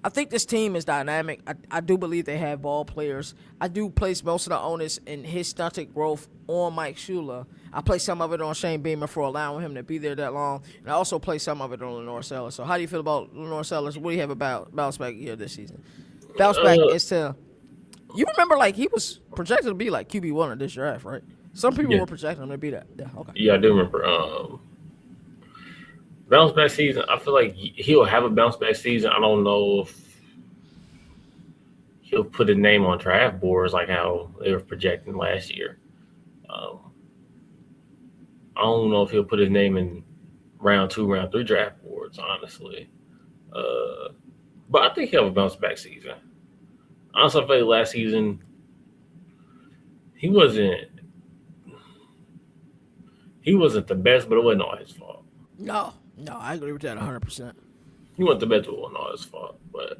Speaker 1: I think this team is dynamic. I do believe they have ball players. I do place most of the onus in his stunted growth on Mike Shula. I place some of it on Shane Beamer for allowing him to be there that long. And I also place some of it on Lenore Sellers. So how do you feel about Lenore Sellers? What do you have about bounce back here this season? Bounce back is to – you remember, like, he was projected to be, like, QB1 of this draft, right? Some people were projecting him to be that. Yeah, okay.
Speaker 2: Yeah, I do remember. Bounce back season, I feel like he'll have a bounce back season. I don't know if he'll put his name on draft boards like how they were projecting last year. I don't know if he'll put his name in round 2, round 3 draft boards, honestly. But I think he'll have a bounce back season. Honestly, I feel like last season he wasn't he wasn't the best, but it wasn't all his fault.
Speaker 1: No, I agree with that 100%.
Speaker 2: He wasn't the best, but it wasn't all his fault. But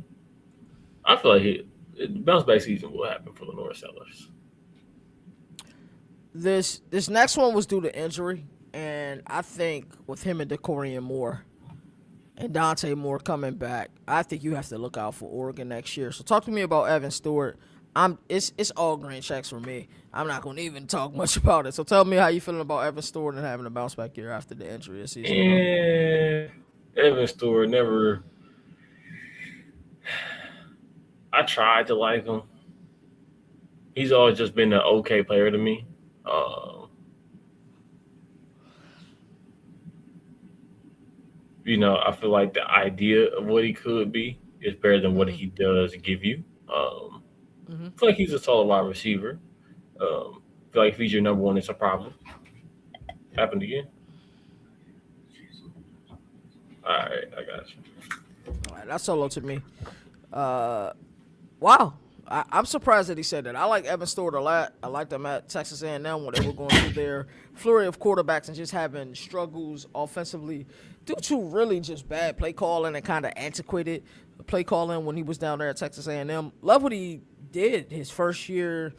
Speaker 2: I feel like bounce back season will happen for the North Sellers.
Speaker 1: This next one was due to injury, and I think with him and Decorian Moore and Dante Moore coming back, I think you have to look out for Oregon next year. So talk to me about Evan Stewart. It's all green checks for me. I'm not going to even talk much about it. So tell me how you feeling about Evan Stewart and having a bounce back year after the injury this season.
Speaker 2: And Evan Stewart never. I tried to like him. He's always just been an okay player to me. I feel like the idea of what he could be is better than what he does give you. I feel like he's a solid wide receiver. I feel like if he's your number one, it's a problem. Happened again? All right, I got you.
Speaker 1: All right, that's solo to me. Wow. I'm surprised that he said that. I like Evan Stewart a lot. I liked them at Texas A&M when they were going through their flurry of quarterbacks and just having struggles offensively due to really just bad play calling and kind of antiquated play calling when he was down there at Texas A&M. Love what he did his first year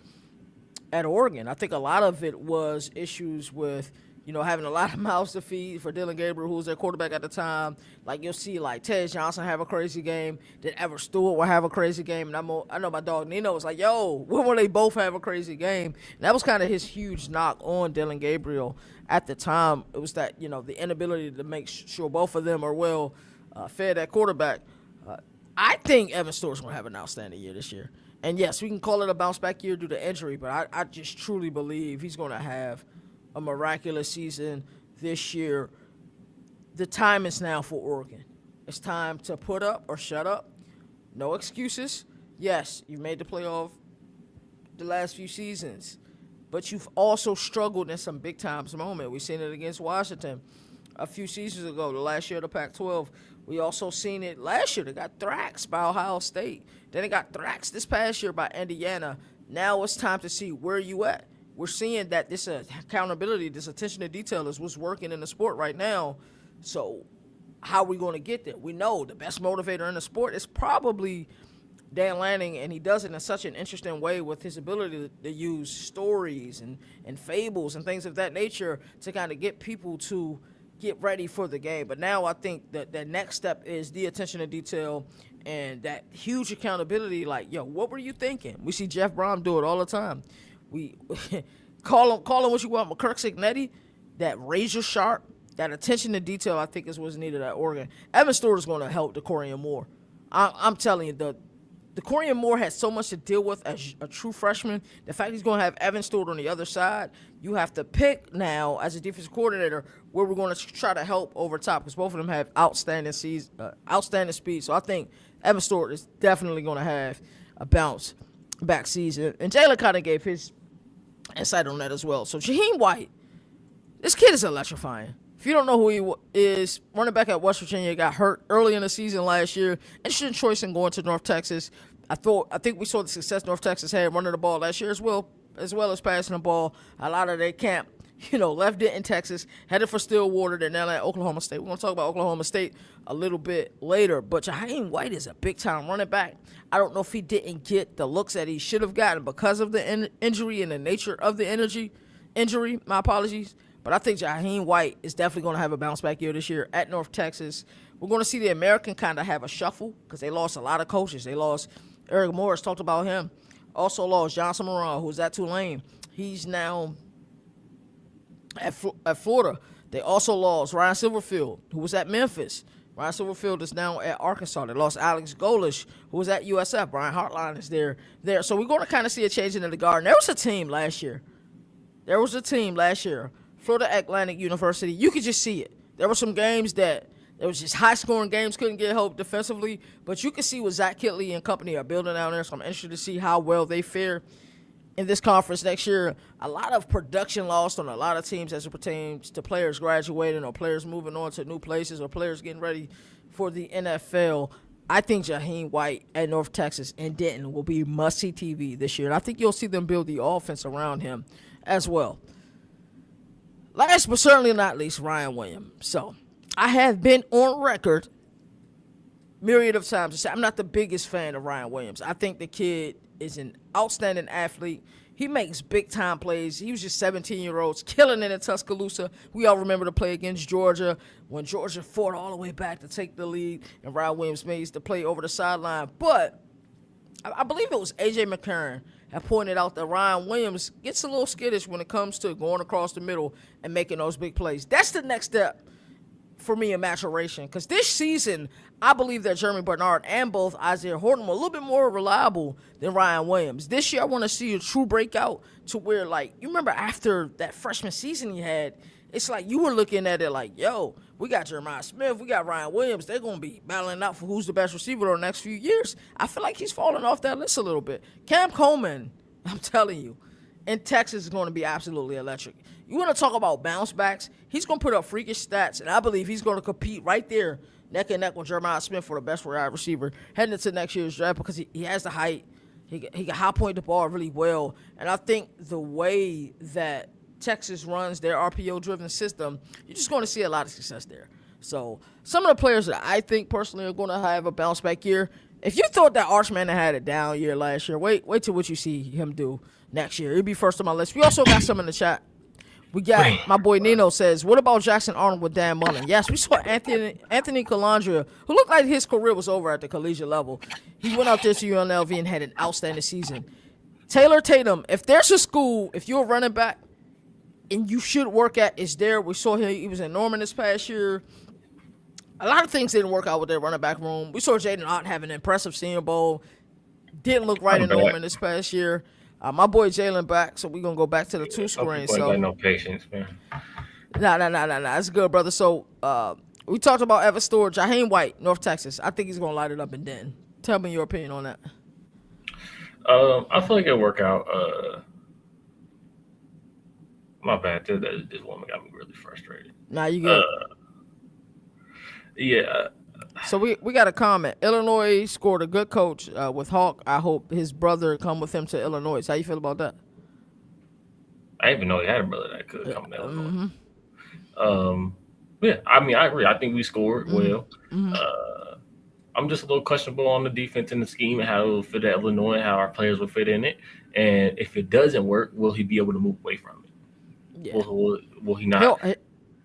Speaker 1: at Oregon. I think a lot of it was issues with having a lot of mouths to feed for Dylan Gabriel, who was their quarterback at the time. Like, you'll see, like, Ted Johnson have a crazy game. Then Evan Stewart will have a crazy game. And I know my dog Nino was like, yo, when will they both have a crazy game? And that was kind of his huge knock on Dylan Gabriel at the time. It was that, the inability to make sure both of them are well fed at quarterback. I think Evan Stewart's going to have an outstanding year this year. And, yes, we can call it a bounce-back year due to injury, but I just truly believe he's going to have a miraculous season this year. The time is now for Oregon. It's time to put up or shut up. No excuses. Yes, you've made the playoff the last few seasons, but you've also struggled in some big times moment. We've seen it against Washington a few seasons ago, the last year of the Pac-12. We also seen it last year. They got thraxed by Ohio State. Then they got thraxed this past year by Indiana. Now it's time to see where you at. We're seeing that this accountability, this attention to detail is what's working in the sport right now. So how are we going to get there? We know the best motivator in the sport is probably Dan Lanning, and he does it in such an interesting way with his ability to use stories and fables and things of that nature to kind of get people to get ready for the game. But now I think that the next step is the attention to detail and that huge accountability. Like, yo, what were you thinking? We see Jeff Brom do it all the time. We call him what you want, McCurk Signetti, that razor sharp, that attention to detail, I think is what's needed at Oregon. Evan Stewart is going to help Decorian Moore. I'm telling you, Decorian Moore has so much to deal with as a true freshman. The fact he's going to have Evan Stewart on the other side, you have to pick now as a defensive coordinator where we're going to try to help over top, because both of them have outstanding speed. So I think Evan Stewart is definitely going to have a bounce back season. And Jalen kind of gave his insight on that as well. So Jaheim White, this kid is electrifying. If you don't know who he is, running back at West Virginia, got hurt early in the season last year. Interesting choice in going to North Texas. I think we saw the success North Texas had running the ball last year as well as passing the ball. A lot of their camp, left it in Texas, headed for Stillwater, then now at Oklahoma State. We're going to talk about Oklahoma State a little bit later. But Jaheim White is a big-time running back. I don't know if he didn't get the looks that he should have gotten because of the injury and the nature of the injury. My apologies. But I think Jaheim White is definitely going to have a bounce-back year this year at North Texas. We're going to see the American kind of have a shuffle because they lost a lot of coaches. They lost Eric Morris, talked about him. Also lost Jon Sumrall, who's at Tulane. He's now at Florida. They also lost Ryan Silverfield, who was at Memphis. Ryan Silverfield is now at Arkansas. They lost Alex Golesh, who was at USF. Brian Hartline is there. So we're going to kind of see a change in the guard. And there was a team last year. Florida Atlantic University. You could just see it. There were some games that there was just high-scoring games, couldn't get help defensively. But you can see what Zach Kitley and company are building down there. So I'm interested to see how well they fare in this conference next year. A lot of production lost on a lot of teams as it pertains to players graduating or players moving on to new places or players getting ready for the NFL. I think Jaheim White at North Texas and Denton will be must-see TV this year. And I think you'll see them build the offense around him as well. Last but certainly not least, Ryan Williams. So I have been on record myriad of times to say I'm not the biggest fan of Ryan Williams. I think the kid is an outstanding athlete. He makes big-time plays. He was just 17-year-olds killing it in Tuscaloosa. We all remember the play against Georgia when Georgia fought all the way back to take the lead, and Ryan Williams made the play over the sideline. But I believe it was A.J. McCarron had pointed out that Ryan Williams gets a little skittish when it comes to going across the middle and making those big plays. That's the next step for me in maturation, because this season, I believe that Jeremy Bernard and both Isaiah Horton were a little bit more reliable than Ryan Williams. This year, I want to see a true breakout to where, like, you remember after that freshman season he had, it's like you were looking at it like, yo, we got Jeremiah Smith, we got Ryan Williams. They're going to be battling out for who's the best receiver over the next few years. I feel like he's falling off that list a little bit. Cam Coleman, I'm telling you, in Texas is going to be absolutely electric. You want to talk about bounce backs? He's going to put up freakish stats, and I believe he's going to compete right there, neck and neck with Jeremiah Smith for the best wide receiver heading into next year's draft because he has the height. He can high point the ball really well. And I think the way that Texas runs their RPO-driven system, you're just going to see a lot of success there. So some of the players that I think personally are going to have a bounce-back year, if you thought that Archman had a down year last year, wait till what you see him do next year. He'll be first on my list. We also got some in the chat. We got my boy Nino says, what about Jackson Arnold with Dan Mullen? Yes, we saw Anthony Calandria, who looked like his career was over at the collegiate level. He went out there to UNLV and had an outstanding season. Taylor Tatum, if there's a school, if you're a running back and you should work at, is there. We saw him, he was in Norman this past year. A lot of things didn't work out with their running back room. We saw Jaden Ott have an impressive Senior Bowl. Didn't look right in Norman this past year. My boy Jalen back, so we're going to go back to the two screen.
Speaker 2: So got no patience, man.
Speaker 1: Nah. That's good, brother. So we talked about Evan Stewart, Jaheim White, North Texas. I think he's going to light it up in Denton. Tell me your opinion on that.
Speaker 2: I feel like it'll work out. My bad. This woman got me really frustrated.
Speaker 1: Nah, you good.
Speaker 2: Yeah.
Speaker 1: So we got a comment. Illinois scored a good coach with Hauck. I hope his brother come with him to Illinois. How you feel about that?
Speaker 2: I didn't even know he had a brother that could come to Illinois. Yeah, I mean, I agree. I think we scored well. I'm just a little questionable on the defense and the scheme and how it will fit at Illinois and how our players will fit in it. And if it doesn't work, will he be able to move away from it?
Speaker 1: Yeah.
Speaker 2: Will he not?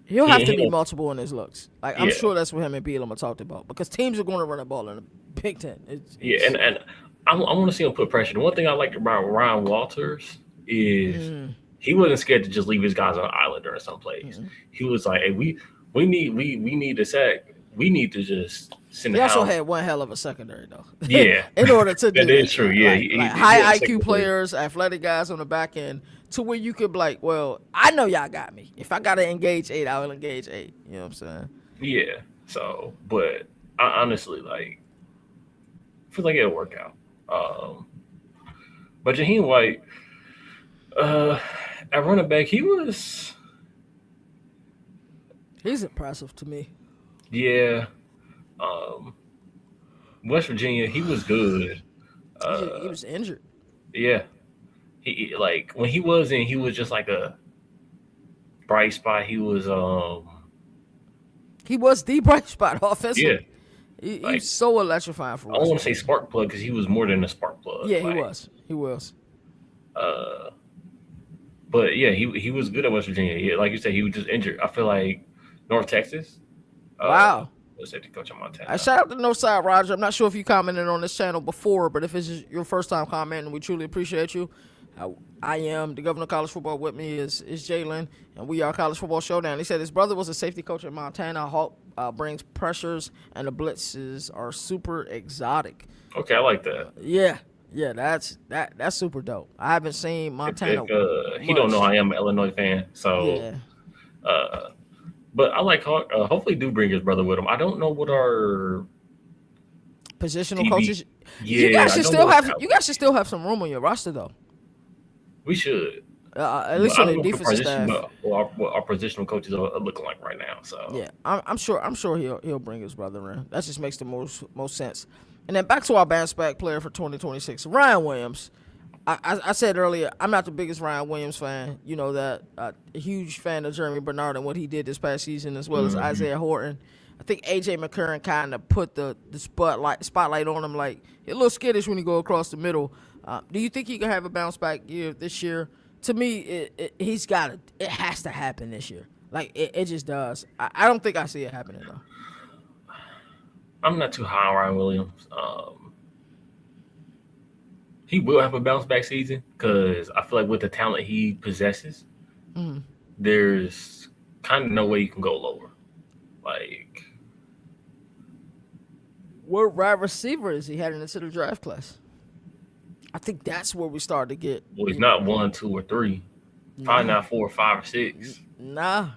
Speaker 1: He'll have to be multiple in his looks. Like I'm sure that's what him and Bielema talked about because teams are going to run the ball in the Big Ten.
Speaker 2: And I want to see him put pressure. The one thing I like about Ryan Walters is he wasn't scared to just leave his guys on the island during some plays. He was like, "Hey, we need a sack. We need to just send." He
Speaker 1: also had one hell of a secondary though.
Speaker 2: Yeah,
Speaker 1: in order to do
Speaker 2: that is true. Yeah,
Speaker 1: like high IQ players, athletic guys on the back end. To where you could be like, well, I know y'all got me. If I got to engage 8, I will engage 8. You know what I'm saying?
Speaker 2: Yeah. So, but I honestly, like, feel like it'll work out. But Jaheim White, at running back, he's
Speaker 1: impressive to me.
Speaker 2: Yeah. West Virginia, he was good.
Speaker 1: He was injured.
Speaker 2: Yeah. He like when he was in, he was just like a bright spot. He was
Speaker 1: the bright spot offensively.
Speaker 2: Yeah,
Speaker 1: he was so electrifying for us.
Speaker 2: I don't want to say spark plug because he was more than a spark plug.
Speaker 1: Yeah, he was.
Speaker 2: But yeah, he was good at West Virginia. Yeah, like you said, he was just injured. I feel like North Texas.
Speaker 1: Wow.
Speaker 2: Safety coach in Montana.
Speaker 1: Shout out to Northside Roger. I'm not sure if you commented on this channel before, but if it's your first time commenting, we truly appreciate you. I am the governor of college football. With me is Jalen, and we are College Football Showdown. He said his brother was a safety coach in Montana. Hauck brings pressures, and the blitzes are super exotic.
Speaker 2: Okay, I like that.
Speaker 1: Yeah, that's super dope. I haven't seen Montana.
Speaker 2: He don't know I am an Illinois fan, so yeah. But I like Hauck. Hopefully, do bring his brother with him. I don't know what our
Speaker 1: positional coaches.
Speaker 2: Yeah,
Speaker 1: you guys should still have some room on your roster though.
Speaker 2: We should.
Speaker 1: At least
Speaker 2: I
Speaker 1: on
Speaker 2: don't
Speaker 1: the
Speaker 2: know
Speaker 1: defensive staff.
Speaker 2: what our positional coaches are looking like right now. So
Speaker 1: Yeah, I'm sure he'll bring his brother in. That just makes the most sense. And then back to our bounce back player for 2026, Ryan Williams. I said earlier, I'm not the biggest Ryan Williams fan. You know that. A huge fan of Jeremy Bernard and what he did this past season, as well as Isaiah Horton. I think AJ McCurran kind of put the spotlight on him, like he's a little skittish when he go across the middle. Do you think he can have a bounce back year this year? To me, he's got it. It has to happen this year. Like it just does. I don't think I see it happening though.
Speaker 2: I'm not too high on Ryan Williams. He will have a bounce back season because I feel like with the talent he possesses, there's kind of no way you can go lower. Like,
Speaker 1: what wide receiver is he heading into the draft class? I think that's where we start to get.
Speaker 2: Well, he's not 1, 2, or 3. Probably not 4, 5, or 6.
Speaker 1: Nah,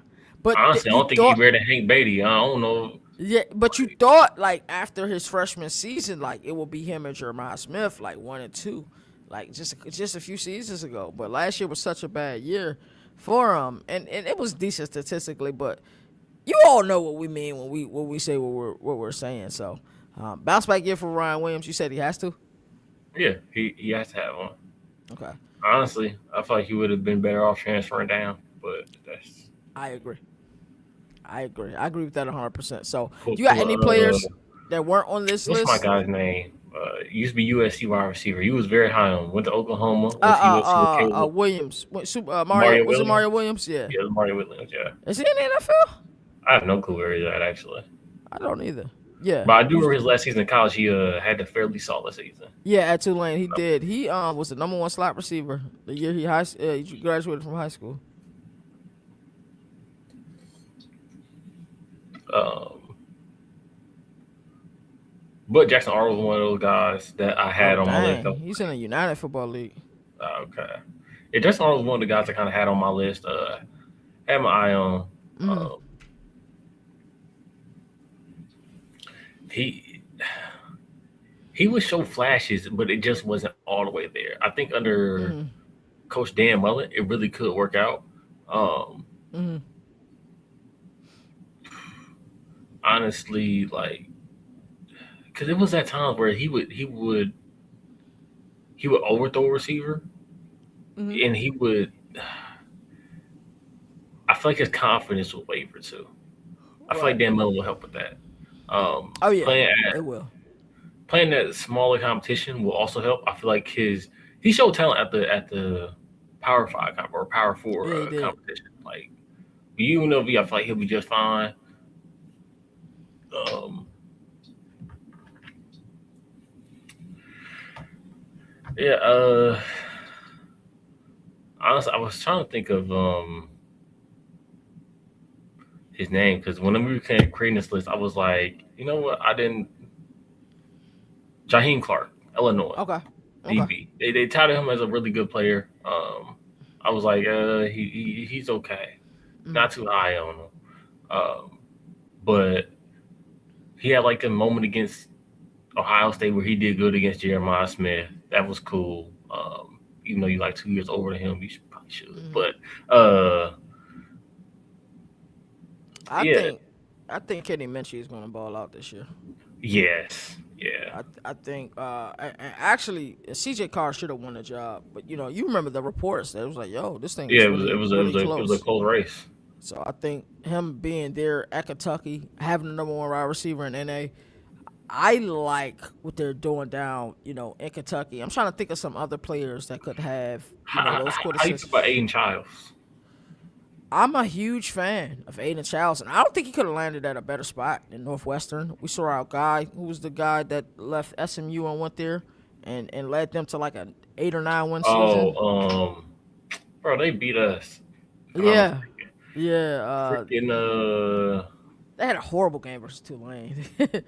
Speaker 1: but
Speaker 2: honestly, I don't think he's ready to Hank Beatty. I don't know.
Speaker 1: Yeah, but you thought like after his freshman season, like it would be him and Jeremiah Smith, like 1 and 2, like just a few seasons ago. But last year was such a bad year for him, and it was decent statistically. But you all know what we mean when we say what we're saying. So bounce back year for Ryan Williams. You said he has to.
Speaker 2: Yeah, he has to have one.
Speaker 1: Okay.
Speaker 2: Honestly, I feel like he would have been better off transferring down, but that's.
Speaker 1: I agree with that 100%. So, do you got any players that weren't on this list?
Speaker 2: What's my guy's name? Used to be USC wide receiver. He was very high on. Went to Oklahoma.
Speaker 1: Williams.
Speaker 2: Mario
Speaker 1: was it Mario Williams? Yeah.
Speaker 2: Yeah, it was Mario Williams. Yeah.
Speaker 1: Is he in the NFL?
Speaker 2: I have no clue where he's at actually.
Speaker 1: I don't either. Yeah.
Speaker 2: But I do remember his last season in college. He had a fairly solid season.
Speaker 1: Yeah, at Tulane he did. He was the number 1 slot receiver the year he graduated from high school.
Speaker 2: But Jackson Arnold was one of those guys that I had on my list.
Speaker 1: He's in the United Football League.
Speaker 2: Okay. Yeah, Jackson Arnold was one of the guys I kind of had on my list. Had my eye on. He would show flashes, but it just wasn't all the way there. I think under Coach Dan Mullen, it really could work out. Honestly, like, because it was at times where he would overthrow a receiver, and he would. I feel like his confidence will waver too. I feel like Dan Mullen will help with that.
Speaker 1: It will.
Speaker 2: Playing that smaller competition will also help. I feel like he showed talent at the Power 5 or Power 4 competition. Like UNLV, I feel like he'll be just fine. Honestly, I was trying to think of his name because when we were creating this list, I was like, you know what? I didn't. Jaheim Clark, Illinois.
Speaker 1: Okay.
Speaker 2: DB. They touted him as a really good player. I was like, he's okay. Not too high on him. But he had like a moment against Ohio State where he did good against Jeremiah Smith. That was cool. Even though you're like 2 years older than him, you probably should. But
Speaker 1: I think Kenny Minchie is going to ball out this year.
Speaker 2: Yes. Yeah.
Speaker 1: I think actually CJ Carr should have won the job, but you remember the reports that it was like, yo, this thing.
Speaker 2: Yeah,
Speaker 1: it was
Speaker 2: a close race.
Speaker 1: So I think him being there at Kentucky, having the number 1 wide receiver in NA, I like what they're doing down, in Kentucky. I'm trying to think of some other players that could have those quarter.
Speaker 2: How you feel about Aiden Childs?
Speaker 1: I'm a huge fan of Aiden Childs, and I don't think he could have landed at a better spot than Northwestern. We saw our guy, who was the guy that left SMU and went there and led them to like an 8 or 9 win season.
Speaker 2: Bro, they beat us.
Speaker 1: Yeah.
Speaker 2: Freaking,
Speaker 1: they had a horrible game versus Tulane.
Speaker 2: The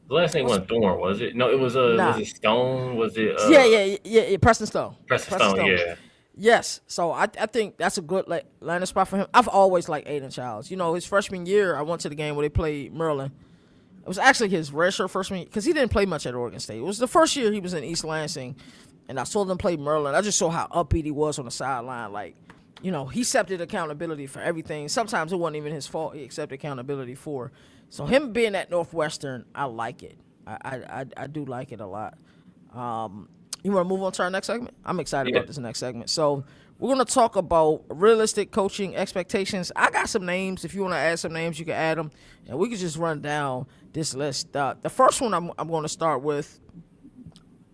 Speaker 2: last name wasn't Thorne, was it? No, it was was it Stone? Was it
Speaker 1: yeah, Preston Stone.
Speaker 2: Preston Stone, yeah.
Speaker 1: Yes, so I think that's a good landing spot for him. I've always liked Aiden Childs. His freshman year, I went to the game where they played Maryland. It was actually his redshirt freshman year because he didn't play much at Oregon State. It was the first year he was in East Lansing. and I saw them play Maryland. I just saw how upbeat he was on the sideline. Like, he accepted accountability for everything. Sometimes it wasn't even his fault. He accepted accountability for. So him being at Northwestern, I like it. I do like it a lot. You want to move on to our next segment? I'm excited about this next segment. So we're going to talk about realistic coaching expectations. I got some names. If you want to add some names, you can add them. And we can just run down this list. The first one I'm going to start with,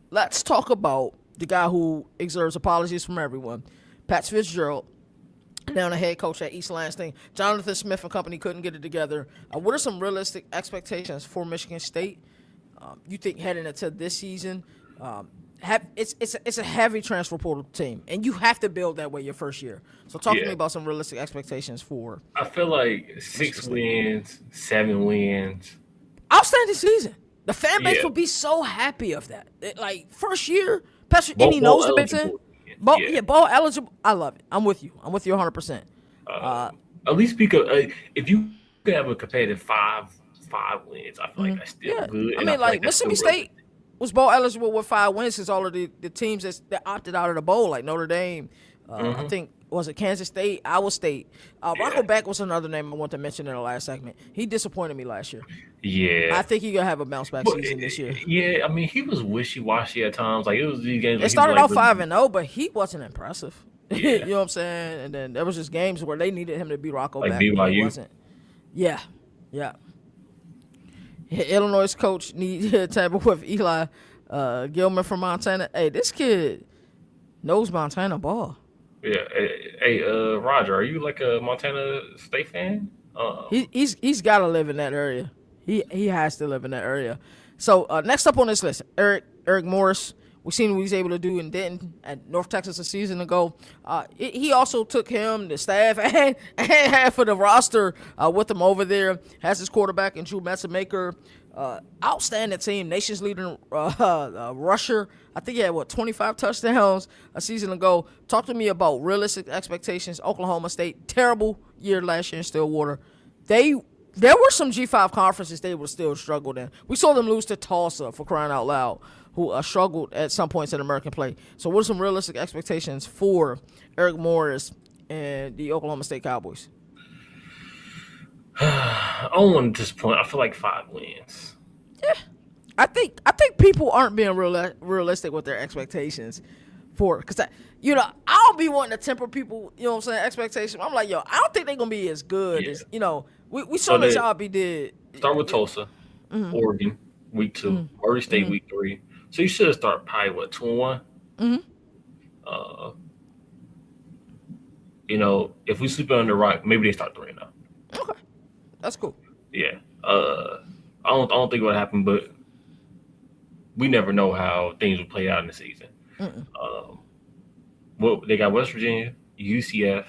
Speaker 1: let's talk about the guy who deserves apologies from everyone. Pat Fitzgerald, now the head coach at East Lansing. Jonathan Smith and company couldn't get it together. What are some realistic expectations for Michigan State? You think heading into this season? It's a heavy transfer portal team, and you have to build that way your first year. So talk to me about some realistic expectations for.
Speaker 2: I feel like 6 wins, 7 wins.
Speaker 1: Outstanding season. The fan base will be so happy of that. First year, and he knows the Big Ten. Ball eligible. I love it. I'm with you 100%.
Speaker 2: At least because if you could have a competitive five wins, I feel like that's still good.
Speaker 1: I mean, like Mississippi State was bowl eligible with 5 wins since all of the teams that opted out of the bowl, like Notre Dame. I think, was it Kansas State, Iowa State? Rocco Beck was another name I want to mention in the last segment. He disappointed me last year.
Speaker 2: Yeah.
Speaker 1: I think he's going to have a bounce-back season this year.
Speaker 2: Yeah, I mean, he was wishy-washy at times. Like, it was these games.
Speaker 1: They started out 5-0, but he wasn't impressive.
Speaker 2: Yeah.
Speaker 1: You know what I'm saying? And then there was just games where they needed him to beat Rocco Beck.
Speaker 2: Like BYU?
Speaker 1: He wasn't. Yeah. Illinois coach need to tamper with Eli Gilman from Montana. Hey, this kid knows Montana ball.
Speaker 2: Yeah. Hey, Roger, are you like a Montana State fan?
Speaker 1: He's got to live in that area. He has to live in that area. So next up on this list, Eric Morris. We've seen what he's able to do in Denton at North Texas a season ago. He also took him, the staff, and half of the roster with him over there. Has his quarterback in Drew Metzemaker. Outstanding team, nation's leading rusher. I think he had, 25 touchdowns a season ago. Talk to me about realistic expectations. Oklahoma State, terrible year last year in Stillwater. There were some G5 conferences they were still struggled in. We saw them lose to Tulsa, for crying out loud, who struggled at some points in American play. So what are some realistic expectations for Eric Morris and the Oklahoma State Cowboys?
Speaker 2: I don't want to disappoint. I feel like 5 wins.
Speaker 1: Yeah. I think people aren't being realistic with their expectations for it. Because, I don't be wanting to temper people, expectations. I'm like, I don't think they're going to be as good as, we saw the job he did.
Speaker 2: Start with Tulsa, Oregon, week 2, Oregon State, week 3. So you should have started probably, 2-1? If we sleep on the rock, maybe they start 3-0.
Speaker 1: Okay. That's cool.
Speaker 2: Yeah. I don't think it would happen, but we never know how things will play out in the season. They got West Virginia, UCF,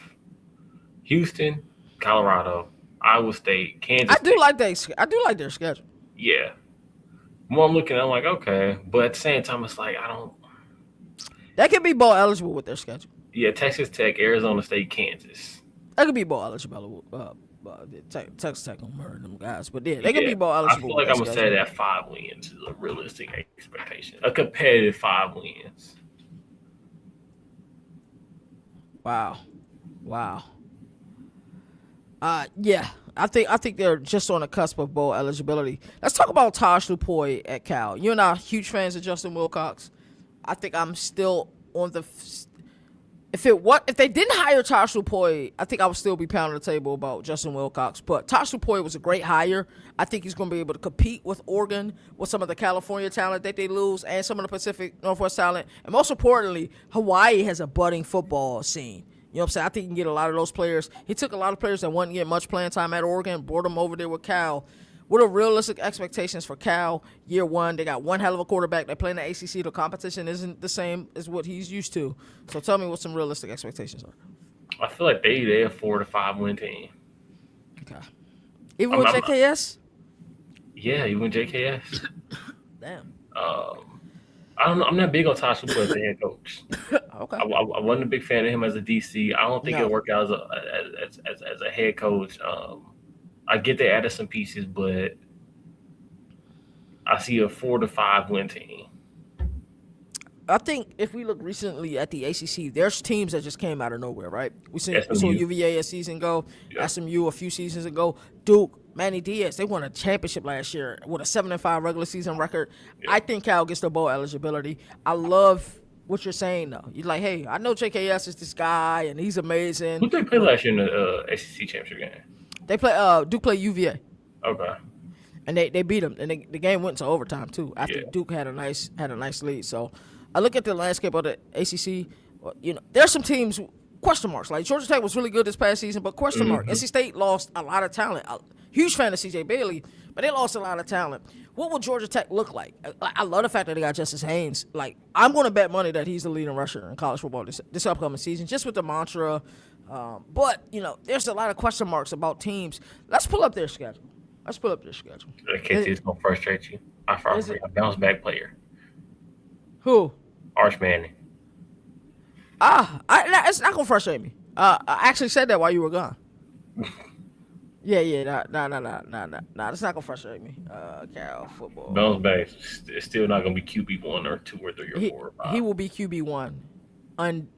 Speaker 2: Houston, Colorado, Iowa State, Kansas State.
Speaker 1: I do like their schedule.
Speaker 2: Yeah. More I'm looking at, I'm like, okay. But at the same time, it's like, I don't.
Speaker 1: That could be bowl eligible with their schedule.
Speaker 2: Yeah, Texas Tech, Arizona State, Kansas.
Speaker 1: That could be bowl eligible. Texas Tech gonna murder them guys, but yeah, they could be bowl eligible.
Speaker 2: I feel like I'm gonna say that 5 wins is a realistic expectation. A competitive 5 wins.
Speaker 1: Wow. Yeah, I think they're just on the cusp of bowl eligibility. Let's talk about Taj Lupoy at Cal. You and I are huge fans of Justin Wilcox. I think I'm still on the. If they didn't hire Taj Lupoy, I think I would still be pounding the table about Justin Wilcox. But Taj Lupoy was a great hire. I think he's going to be able to compete with Oregon, with some of the California talent that they lose, and some of the Pacific Northwest talent. And most importantly, Hawaii has a budding football scene. You know what I'm saying? I think he can get a lot of those players. He took a lot of players that wouldn't get much playing time at Oregon, brought them over there with Cal. What are realistic expectations for Cal year 1? They got one hell of a quarterback. They play in the ACC. The competition isn't the same as what he's used to. So tell me what some realistic expectations are.
Speaker 2: I feel like they're a 4 to 5 win team.
Speaker 1: Okay. Even with JKS?
Speaker 2: Yeah, even with JKS.
Speaker 1: Damn.
Speaker 2: I don't know. I'm not big on Taj Lupoy as a head coach.
Speaker 1: Okay.
Speaker 2: I wasn't a big fan of him as a DC. I don't think it'll work out as a head coach. I get they added some pieces, but I see a 4 to 5 win team.
Speaker 1: I think if we look recently at the ACC, there's teams that just came out of nowhere, right? We saw
Speaker 2: SMU.
Speaker 1: UVA a season ago,
Speaker 2: Yeah.
Speaker 1: SMU a few seasons ago, Duke, Manny Diaz, they won a championship last year with a 7-5 regular season record.
Speaker 2: Yeah.
Speaker 1: I think Cal gets the bowl eligibility. I love what you're saying, though. You're like, hey, I know JKS is this guy, and he's amazing.
Speaker 2: Who did they play last year in the ACC championship game?
Speaker 1: They play Duke play UVA.
Speaker 2: Okay.
Speaker 1: And they beat them, and the game went to overtime too. After Duke had a nice lead. So I look at the landscape of the ACC. There's some teams question marks. Like Georgia Tech was really good this past season, but question mark. NC State lost a lot of talent. Huge fan of CJ Bailey, but they lost a lot of talent. What will Georgia Tech look like? I love the fact that they got Justice Haynes. Like I'm going to bet money that he's the leading rusher in college football this upcoming season, just with the mantra. But there's a lot of question marks about teams. Let's pull up their schedule.
Speaker 2: KT is going to frustrate you. I found a bounce back player.
Speaker 1: Who?
Speaker 2: Arch Manning.
Speaker 1: It's not going to frustrate me. I actually said that while you were gone. Yeah. Nah. That's not going to frustrate me. Cal football.
Speaker 2: Bounce back. It's still not going to be QB1 or 2 or 3 or 4 or 5.
Speaker 1: He will be QB1. I'm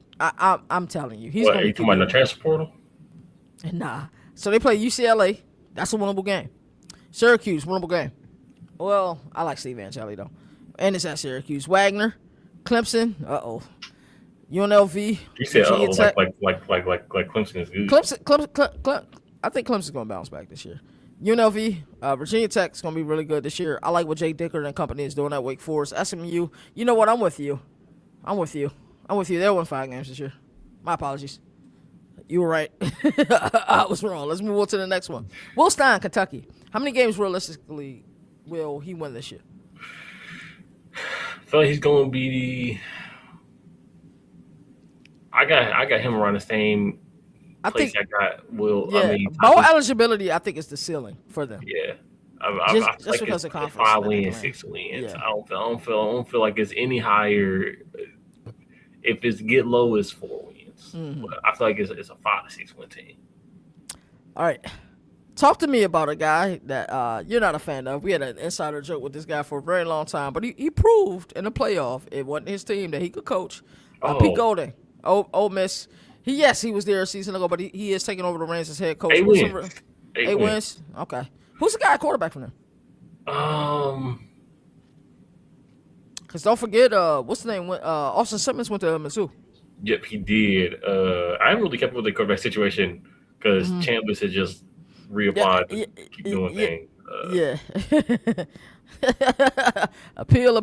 Speaker 1: telling you. He's
Speaker 2: what,
Speaker 1: going to be
Speaker 2: you talking about the transfer portal?
Speaker 1: Nah. So they play UCLA. That's a winnable game. Syracuse, winnable game. Well, I like Steve Angeli, though. And it's at Syracuse. Wagner, Clemson, UNLV.
Speaker 2: You said
Speaker 1: Virginia Tech.
Speaker 2: like Clemson is good.
Speaker 1: Clemson, I think Clemson's going to bounce back this year. UNLV, Virginia Tech is going to be really good this year. I like what Jay Dickert and company is doing at Wake Forest. SMU, you know what? I'm with you. They'll win 5 games this year. My apologies. You were right. I was wrong. Let's move on to the next one. Will Stein, Kentucky. How many games realistically will he win this year?
Speaker 2: I feel like he's going to be I got him around the same place I got Will.
Speaker 1: Yeah, bowl eligibility, I think, is the ceiling for them.
Speaker 2: Yeah.
Speaker 1: Just like because of conference.
Speaker 2: 5 wins, 6 wins. Yeah. I don't feel like it's any higher. If it's get low, it's 4 wins. Mm-hmm. But I feel like it's a 5 to 6 win team.
Speaker 1: All right, talk to me about a guy that you're not a fan of. We had an insider joke with this guy for a very long time, but he proved in the playoff it wasn't his team that he could coach. Pete Golding, Ole Miss. He was there a season ago, but he is taking over the reins as head coach.
Speaker 2: 8 wins.
Speaker 1: 8 wins. Okay, who's the guy quarterback for them? Because don't forget, what's the name? Austin Simmons went to Mizzou.
Speaker 2: Yep, he did. I haven't really kept with the quarterback situation because Chambliss had just reapplied to keep doing things.
Speaker 1: Appeal.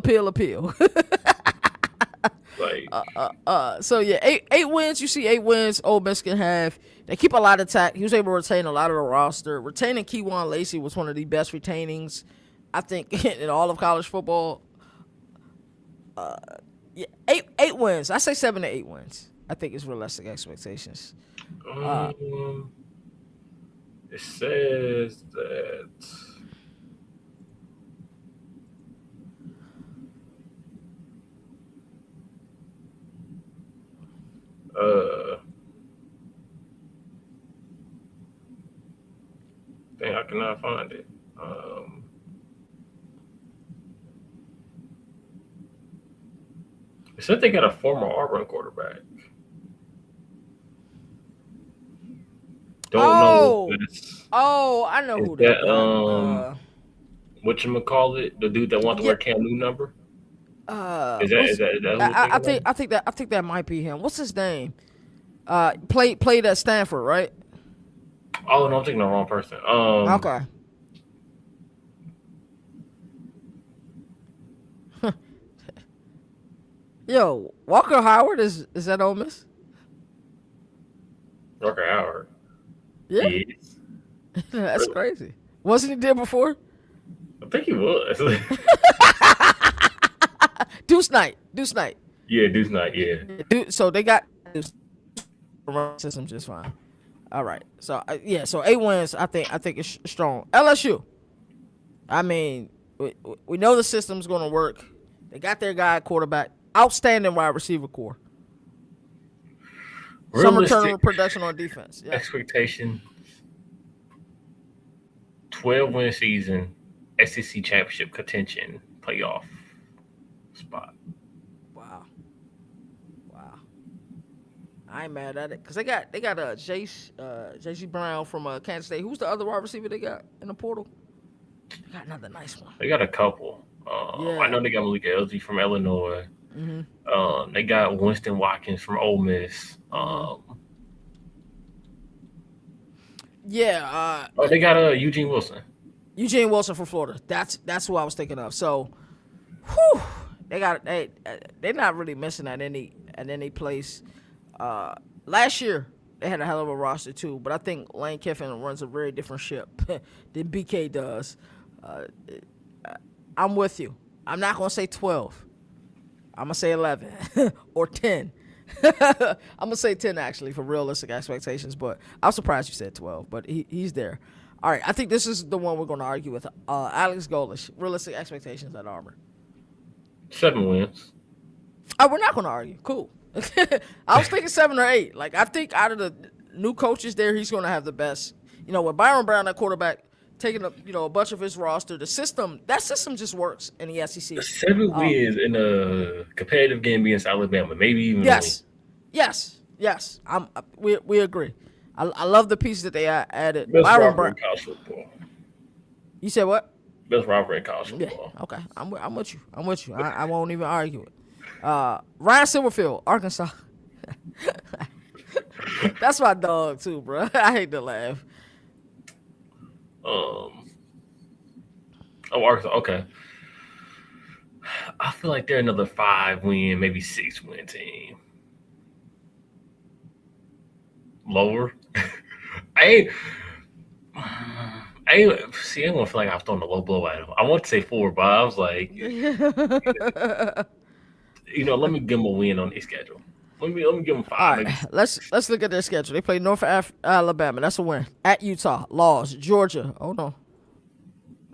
Speaker 1: So 8 wins. You see 8 wins Ole Miss can have. They keep a lot of tack. He was able to retain a lot of the roster. Retaining Keywan Lacey was one of the best retainings, I think, in all of college football. 8 wins. I say 7 to 8 wins. I think it's realistic expectations.
Speaker 2: It says that dang, I cannot find it. It said they got a former Auburn quarterback. Don't know if it's,
Speaker 1: I know who that
Speaker 2: whatchamacallit, the dude that wants to wear Cam Newton number? Is that who
Speaker 1: I think that might be him. What's his name? Played at Stanford, right?
Speaker 2: Oh no, I'm thinking the wrong person.
Speaker 1: Okay. Yo, Walker Howard is that Ole Miss?
Speaker 2: Walker Howard.
Speaker 1: Yeah.
Speaker 2: Yes.
Speaker 1: That's crazy. Wasn't he there before?
Speaker 2: I think he was.
Speaker 1: Deuce Knight.
Speaker 2: Yeah, Deuce Knight, yeah.
Speaker 1: So they got Deuce system just fine. All right. So so 8 wins, I think it's strong. LSU. I mean, we know the system's going to work. They got their guy at quarterback. Outstanding wide receiver core. Some return of production on defense. Yeah.
Speaker 2: Expectation. 12-win season, SEC championship contention, playoff spot.
Speaker 1: Wow. I ain't mad at it because they got J.C. Brown from Kansas State. Who's the other wide receiver they got in the portal? They got another nice one.
Speaker 2: They got a couple. I know they got Malik Elsie from Illinois. They got Winston Watkins from Ole Miss.
Speaker 1: They
Speaker 2: got Eugene Wilson.
Speaker 1: Eugene Wilson from Florida. That's who I was thinking of. So, they're not really missing at any place. Last year they had a hell of a roster too, but I think Lane Kiffin runs a very different ship than BK does. I'm with you. I'm not gonna say 12. I'm gonna say 11 or 10. I'm gonna say 10 actually for realistic expectations, but I'm surprised you said 12. But he's there. All right, I think this is the one we're gonna argue with. Alex Golesh, realistic expectations at Auburn.
Speaker 2: 7 wins.
Speaker 1: Oh, we're not gonna argue. Cool. I was thinking 7 or 8. Like I think out of the new coaches there, he's gonna have the best. With Byron Brown at quarterback, taking a bunch of his roster, that system just works in the SEC.
Speaker 2: 7 wins in a competitive game against Alabama, maybe even.
Speaker 1: Yes. We agree. I love the pieces that they added.
Speaker 2: Best
Speaker 1: Byron
Speaker 2: rivalry
Speaker 1: Brown.
Speaker 2: in college football.
Speaker 1: You said what?
Speaker 2: Best rivalry in college football.
Speaker 1: Yeah. Okay. I'm with you. I won't even argue it. Ryan Silverfield, Arkansas. That's my dog too, bro. I hate to laugh.
Speaker 2: Arkansas. Okay. I feel like they're another 5 win, maybe 6 win team. Lower. I don't feel like I've thrown a low blow at him. I want to say 4, but I was like, let me give them a win on their schedule. Let me give them 5.
Speaker 1: All right, let's look at their schedule. They play North Alabama. That's a win. At Utah, loss. Georgia. Hold on.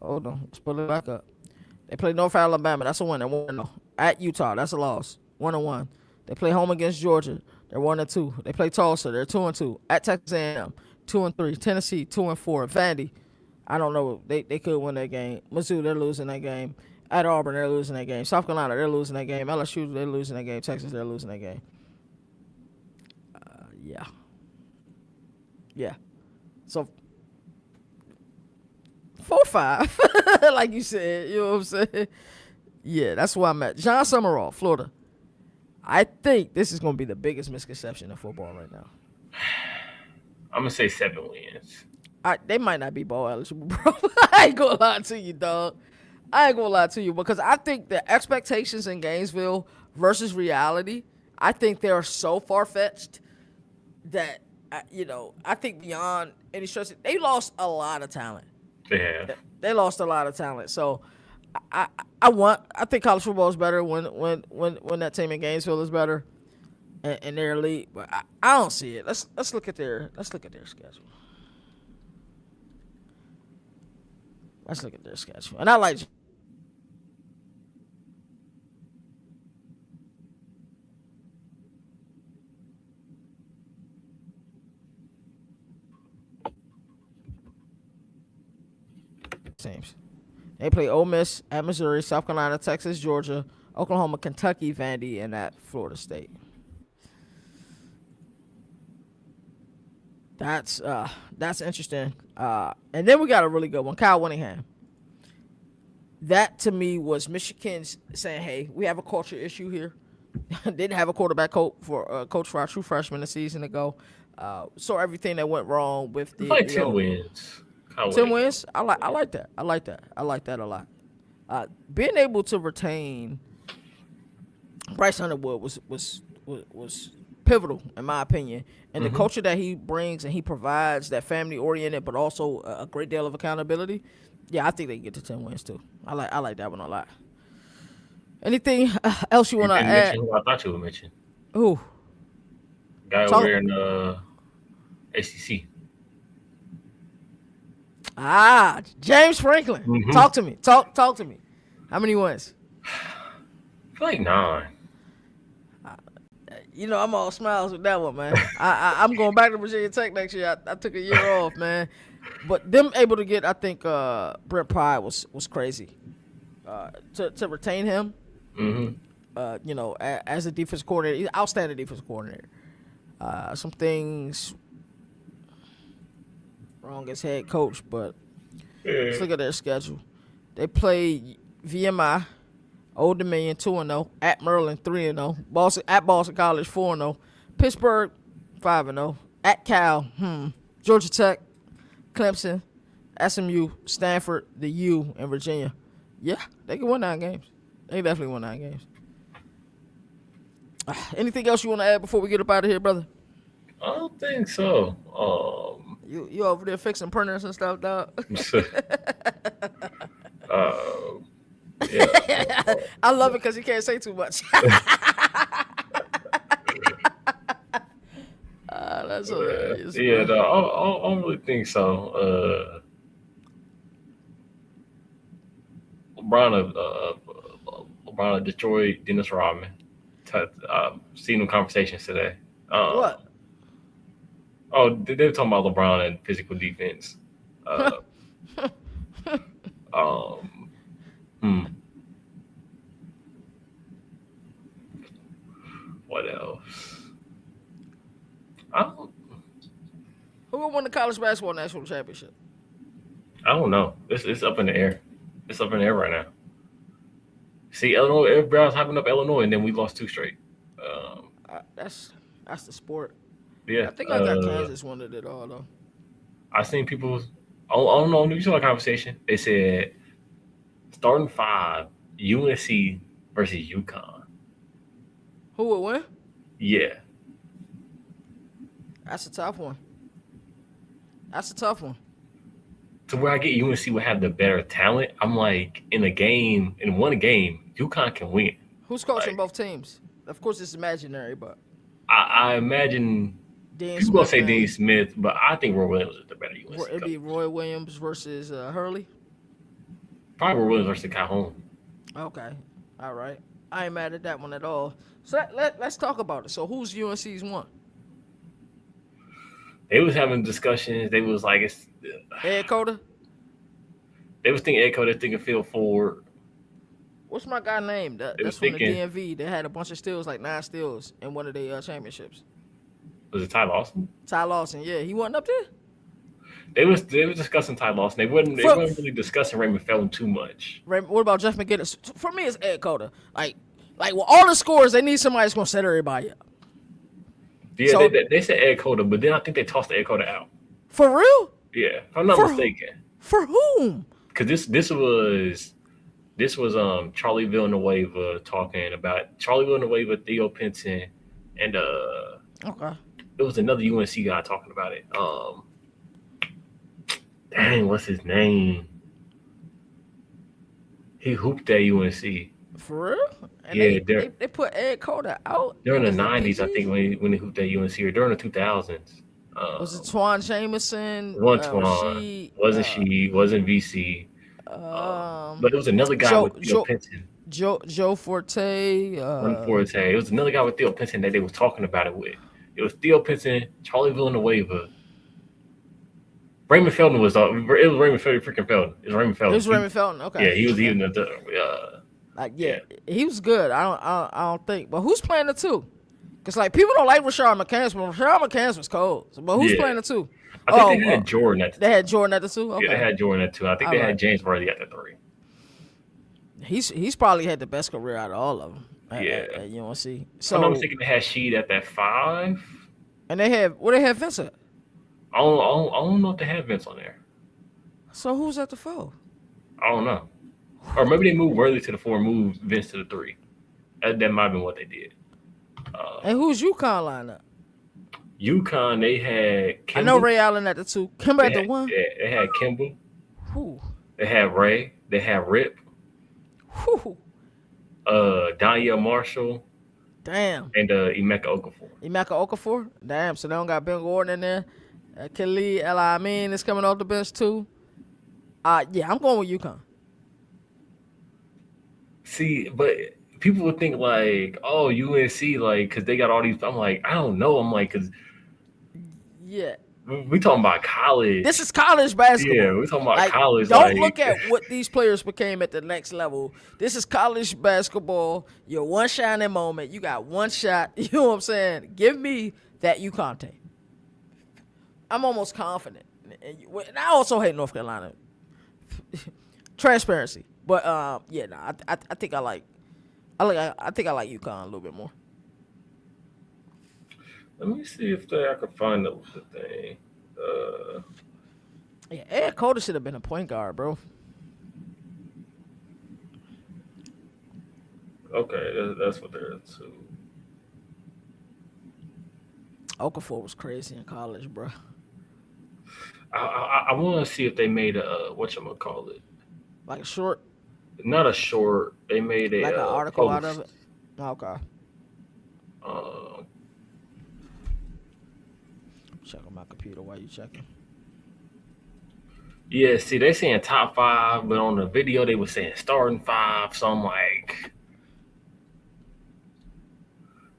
Speaker 1: Let's pull it back up. They play North Alabama. That's a win. They're 1-0. At Utah, that's a loss. 1-1. They play home against Georgia. They're 1-2. They play Tulsa. They're 2-2. At Texas A&M, 2-3. Tennessee, 2-4. Vandy, I don't know. They could win that game. Mizzou, they're losing that game. At Auburn, they're losing that game. South Carolina, they're losing that game. LSU, they're losing that game. Texas, they're losing that game. Yeah. So 4-5, like you said. You know what I'm saying? Yeah, that's where I'm at. Jon Sumrall, Florida. I think this is going to be the biggest misconception in football right now.
Speaker 2: I'm going to say 7 wins.
Speaker 1: They might not be bowl eligible, bro. I ain't going to lie to you, dog. I ain't going to lie to you because I think the expectations in Gainesville versus reality, I think they are so far-fetched that, I think beyond any stretch, they lost a lot of talent. They lost a lot of talent. So I think college football is better when that team in Gainesville is better and they're elite. But I don't see it. Let's look at their schedule. Let's look at their schedule. And I like teams. They play Ole Miss, at Missouri, South Carolina, Texas, Georgia, Oklahoma, Kentucky, Vandy, and at Florida State. That's interesting. And then we got a really good one, Kyle Whittingham. That to me was Michigan's saying, "Hey, we have a culture issue here." Didn't have a quarterback coach for our true freshman a season ago. So everything that went wrong with the
Speaker 2: 10 wins.
Speaker 1: 10 wins. I like that. I like that a lot. Being able to retain Bryce Underwood was pivotal in my opinion, and the culture that he brings and he provides, that family oriented, but also a great deal of accountability. Yeah, I think they can get to 10 wins too. I like that one a lot. Anything else you want to add?
Speaker 2: Who I thought you would mention.
Speaker 1: Who?
Speaker 2: Guy over here in ACC.
Speaker 1: James Franklin. Talk to me. Talk to me. How many wins?
Speaker 2: I feel like 9.
Speaker 1: I'm all smiles with that one, man. I'm going back to Virginia Tech next year. I took a year off, man. But them able to get, I think, Brent Pry was crazy. To retain him, as a defense coordinator, he's an outstanding defense coordinator. Some things wrong as head coach, but let's look at their schedule. They play VMI, Old Dominion 2-0, at Maryland 3-0, at Boston College 4-0, Pittsburgh 5-0, at Cal, Georgia Tech, Clemson, SMU, Stanford, the U, and Virginia. Yeah, they can win 9 games. They definitely win 9 games. Anything else you want to add before we get up out of here, brother?
Speaker 2: I don't think so.
Speaker 1: You over there fixing printers and stuff, dog?
Speaker 2: Yeah.
Speaker 1: I love it because you can't say too much. That's hilarious.
Speaker 2: Yeah, no, I don't really think so. LeBron of Detroit, Dennis Rodman. Seen them conversations today.
Speaker 1: What?
Speaker 2: Oh, they were talking about LeBron and physical defense. What else?
Speaker 1: Who will win the college basketball national championship?
Speaker 2: I don't know. It's up in the air. It's up in the air right now. See, Illinois, everybody's hyping up Illinois, and then we lost 2 straight.
Speaker 1: That's the sport.
Speaker 2: Yeah.
Speaker 1: I think I got Kansas wanted it all, though.
Speaker 2: I seen people, I don't know, you saw the conversation. They said starting 5, UNC versus UConn.
Speaker 1: Who will win?
Speaker 2: Yeah.
Speaker 1: That's a tough one.
Speaker 2: To where I get UNC would have the better talent, I'm like, in one game, UConn can win.
Speaker 1: Who's coaching both teams? Of course, it's imaginary, but
Speaker 2: I imagine people will say Dean Smith, but I think Roy Williams is the better UNC coach.
Speaker 1: It'd be Roy Williams versus Hurley?
Speaker 2: Probably Roy Williams versus Calhoun.
Speaker 1: Okay. All right. I ain't mad at that one at all. So let's talk about it. So who's UNC's one?
Speaker 2: They was having discussions. They was like, it's
Speaker 1: Ed Cota?
Speaker 2: They was thinking Ed Cota, thinking Phil Ford.
Speaker 1: What's my guy named? That's from the DMV. They had a bunch of steals, like 9 steals in one of their championships.
Speaker 2: Was it Ty Lawson?
Speaker 1: Ty Lawson, yeah. He wasn't up there?
Speaker 2: They was discussing Ty Lawson. They wasn't really discussing Raymond Felton too much.
Speaker 1: What about Jeff McGinnis? For me, it's Ed Cota. Like with all the scores, they need somebody that's gonna set everybody up.
Speaker 2: Yeah, so, they said Ed Cota, but then I think they tossed Ed Cota out.
Speaker 1: For real?
Speaker 2: Yeah, if I'm not mistaken.
Speaker 1: For whom?
Speaker 2: Because this was Charlie Villanueva talking about Charlie Villanueva, Theo Pinson, and
Speaker 1: okay.
Speaker 2: It was another UNC guy talking about it. Dang, what's his name? He hooped at UNC.
Speaker 1: For real? And
Speaker 2: yeah,
Speaker 1: they put Ed Cota out
Speaker 2: during the 90s, I think, when he hooped at UNC, or during the 2000s.
Speaker 1: Was it Twan Jamison?
Speaker 2: Twan. Wasn't VC. But it was another guy with Theo Pinson.
Speaker 1: Joe Forte.
Speaker 2: Forte. It was another guy with Theo Pinson that they was talking about it with. It was Theo Pinson, Charlie Villanueva. Raymond Felton was Felton. It was Raymond Felton. It was Raymond Felton. Okay. Yeah, he was even
Speaker 1: he was good. I don't think. But who's playing the 2? Because people don't like Rashard McCants, but Rashard McCants was cold. But who's playing the 2?
Speaker 2: I think they had Jordan at the 2.
Speaker 1: They had Jordan at the 2? Okay.
Speaker 2: Yeah, they had Jordan at 2. I think they had James Worthy at the 3.
Speaker 1: He's probably had the best career out of all of them at UNC. So
Speaker 2: I'm thinking they had Sheed at that 5.
Speaker 1: And they had Vince at?
Speaker 2: I don't know if they had Vince on there.
Speaker 1: So who's at the 4? I
Speaker 2: don't know. Or maybe they moved Worthy to the 4 and moved Vince to the 3. That might have been what they did.
Speaker 1: And who's UConn lineup?
Speaker 2: UConn, they had Kimball.
Speaker 1: I know Ray Allen at the 2. Kimball at the 1?
Speaker 2: Yeah, they had Kimball.
Speaker 1: Who?
Speaker 2: They had Ray. They had Rip.
Speaker 1: Who?
Speaker 2: Danielle Marshall.
Speaker 1: Damn.
Speaker 2: And Emeka
Speaker 1: Okafor. Damn, so they don't got Ben Gordon in there. Khalid El Amin is coming off the bench too. Yeah, I'm going with UConn.
Speaker 2: See, but people would think like, oh, UNC, like, because they got all these. I'm like, I don't know. I'm like, because
Speaker 1: yeah,
Speaker 2: we talking about college.
Speaker 1: This is college basketball.
Speaker 2: Yeah, we talking about college.
Speaker 1: Don't look at what these players became at the next level. This is college basketball. Your one shining moment. You got one shot. You know what I'm saying? Give me that UConn team. I'm almost confident. And I also hate North Carolina. Transparency. But I think I like UConn a little bit more.
Speaker 2: Let me see if I can find the thing.
Speaker 1: Yeah, Ed Cota should have been a point guard, bro.
Speaker 2: Okay, that's what they're too.
Speaker 1: Okafor was crazy in college, bro.
Speaker 2: I want to see if they made a whatchamacallit.
Speaker 1: Like a short?
Speaker 2: Not a short. They made a
Speaker 1: like an article
Speaker 2: post.
Speaker 1: out of it? Okay. Checking my computer while you checking.
Speaker 2: Yeah, see, they saying top 5, but on the video they were saying starting 5. So I'm like,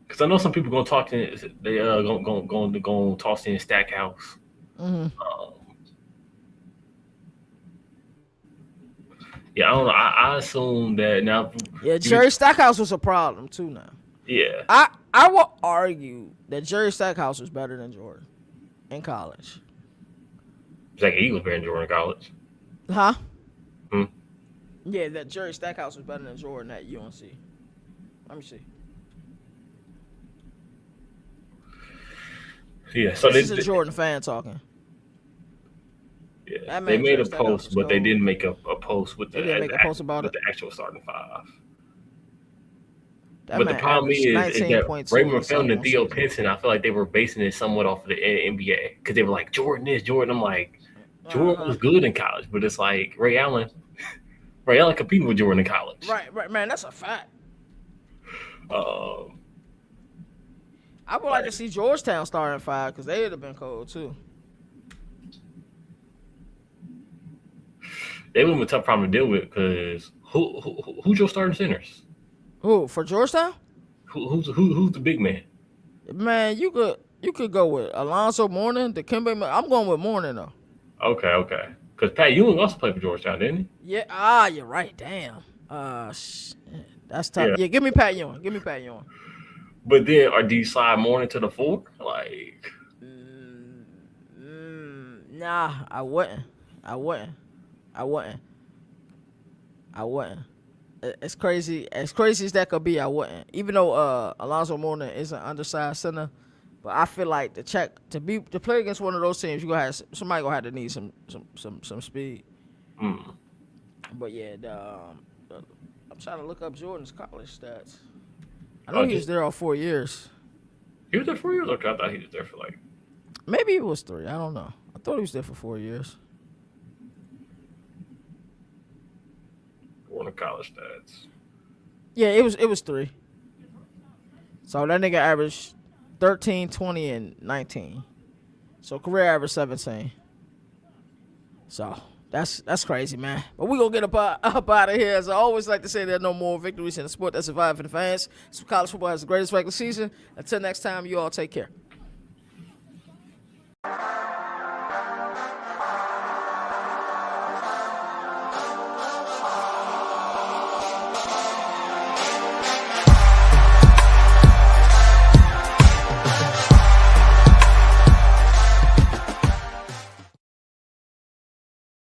Speaker 2: because I know some people gonna talk to they gonna toss in Stackhouse.
Speaker 1: Mm-hmm.
Speaker 2: Yeah, I don't know. I assume that now.
Speaker 1: Yeah, Jerry Stackhouse was a problem too. Now.
Speaker 2: Yeah.
Speaker 1: I will argue that Jerry Stackhouse was better than Jordan in college.
Speaker 2: Like he was better than Jordan in college.
Speaker 1: Huh?
Speaker 2: Hmm.
Speaker 1: Yeah, that Jerry Stackhouse was better than Jordan at UNC. Let me see.
Speaker 2: Yeah, so
Speaker 1: this is a Jordan fan talking.
Speaker 2: Yeah, they made a post, but they didn't make a post with the actual starting 5. But the problem is that Raymond Felton and Theo Pinson, I feel like they were basing it somewhat off of the NBA because they were like, Jordan is Jordan. I'm like, Jordan was good in college, but it's like Ray Allen competing with Jordan in college.
Speaker 1: Right, man, that's a fact.
Speaker 2: I
Speaker 1: would like to see Georgetown starting 5 because they would have been cold too.
Speaker 2: They would have been a tough problem to deal with because who's your starting centers?
Speaker 1: Who for Georgetown?
Speaker 2: Who's the big man?
Speaker 1: Man, you could go with Alonzo Mourning, Dikembe. I'm going with Mourning though.
Speaker 2: Okay. Because Pat Ewing also played for Georgetown, didn't he?
Speaker 1: Yeah. You're right. Damn. That's tough. Yeah, give me Pat Ewing.
Speaker 2: But then, do you slide Mourning to the 4? Like,
Speaker 1: nah, I wouldn't. As crazy as that could be, I wouldn't. Even though Alonzo Mourning is an undersized center, but I feel like to play against one of those teams, somebody gonna have to need some speed.
Speaker 2: Mm.
Speaker 1: But yeah, I'm trying to look up Jordan's college stats. I know he was there all 4 years.
Speaker 2: He was there 4 years? Okay, I thought he was there for like...
Speaker 1: Maybe it was 3. I don't know. I thought he was there for 4 years.
Speaker 2: One of college stats.
Speaker 1: Yeah, it was 3. So that nigga averaged 13, 20, and 19. So career average 17. So that's crazy, man. But we gonna get up out of here. As I always like to say, there are no more victories in the sport that survive for the fans. So college football has the greatest regular season. Until next time, you all take care.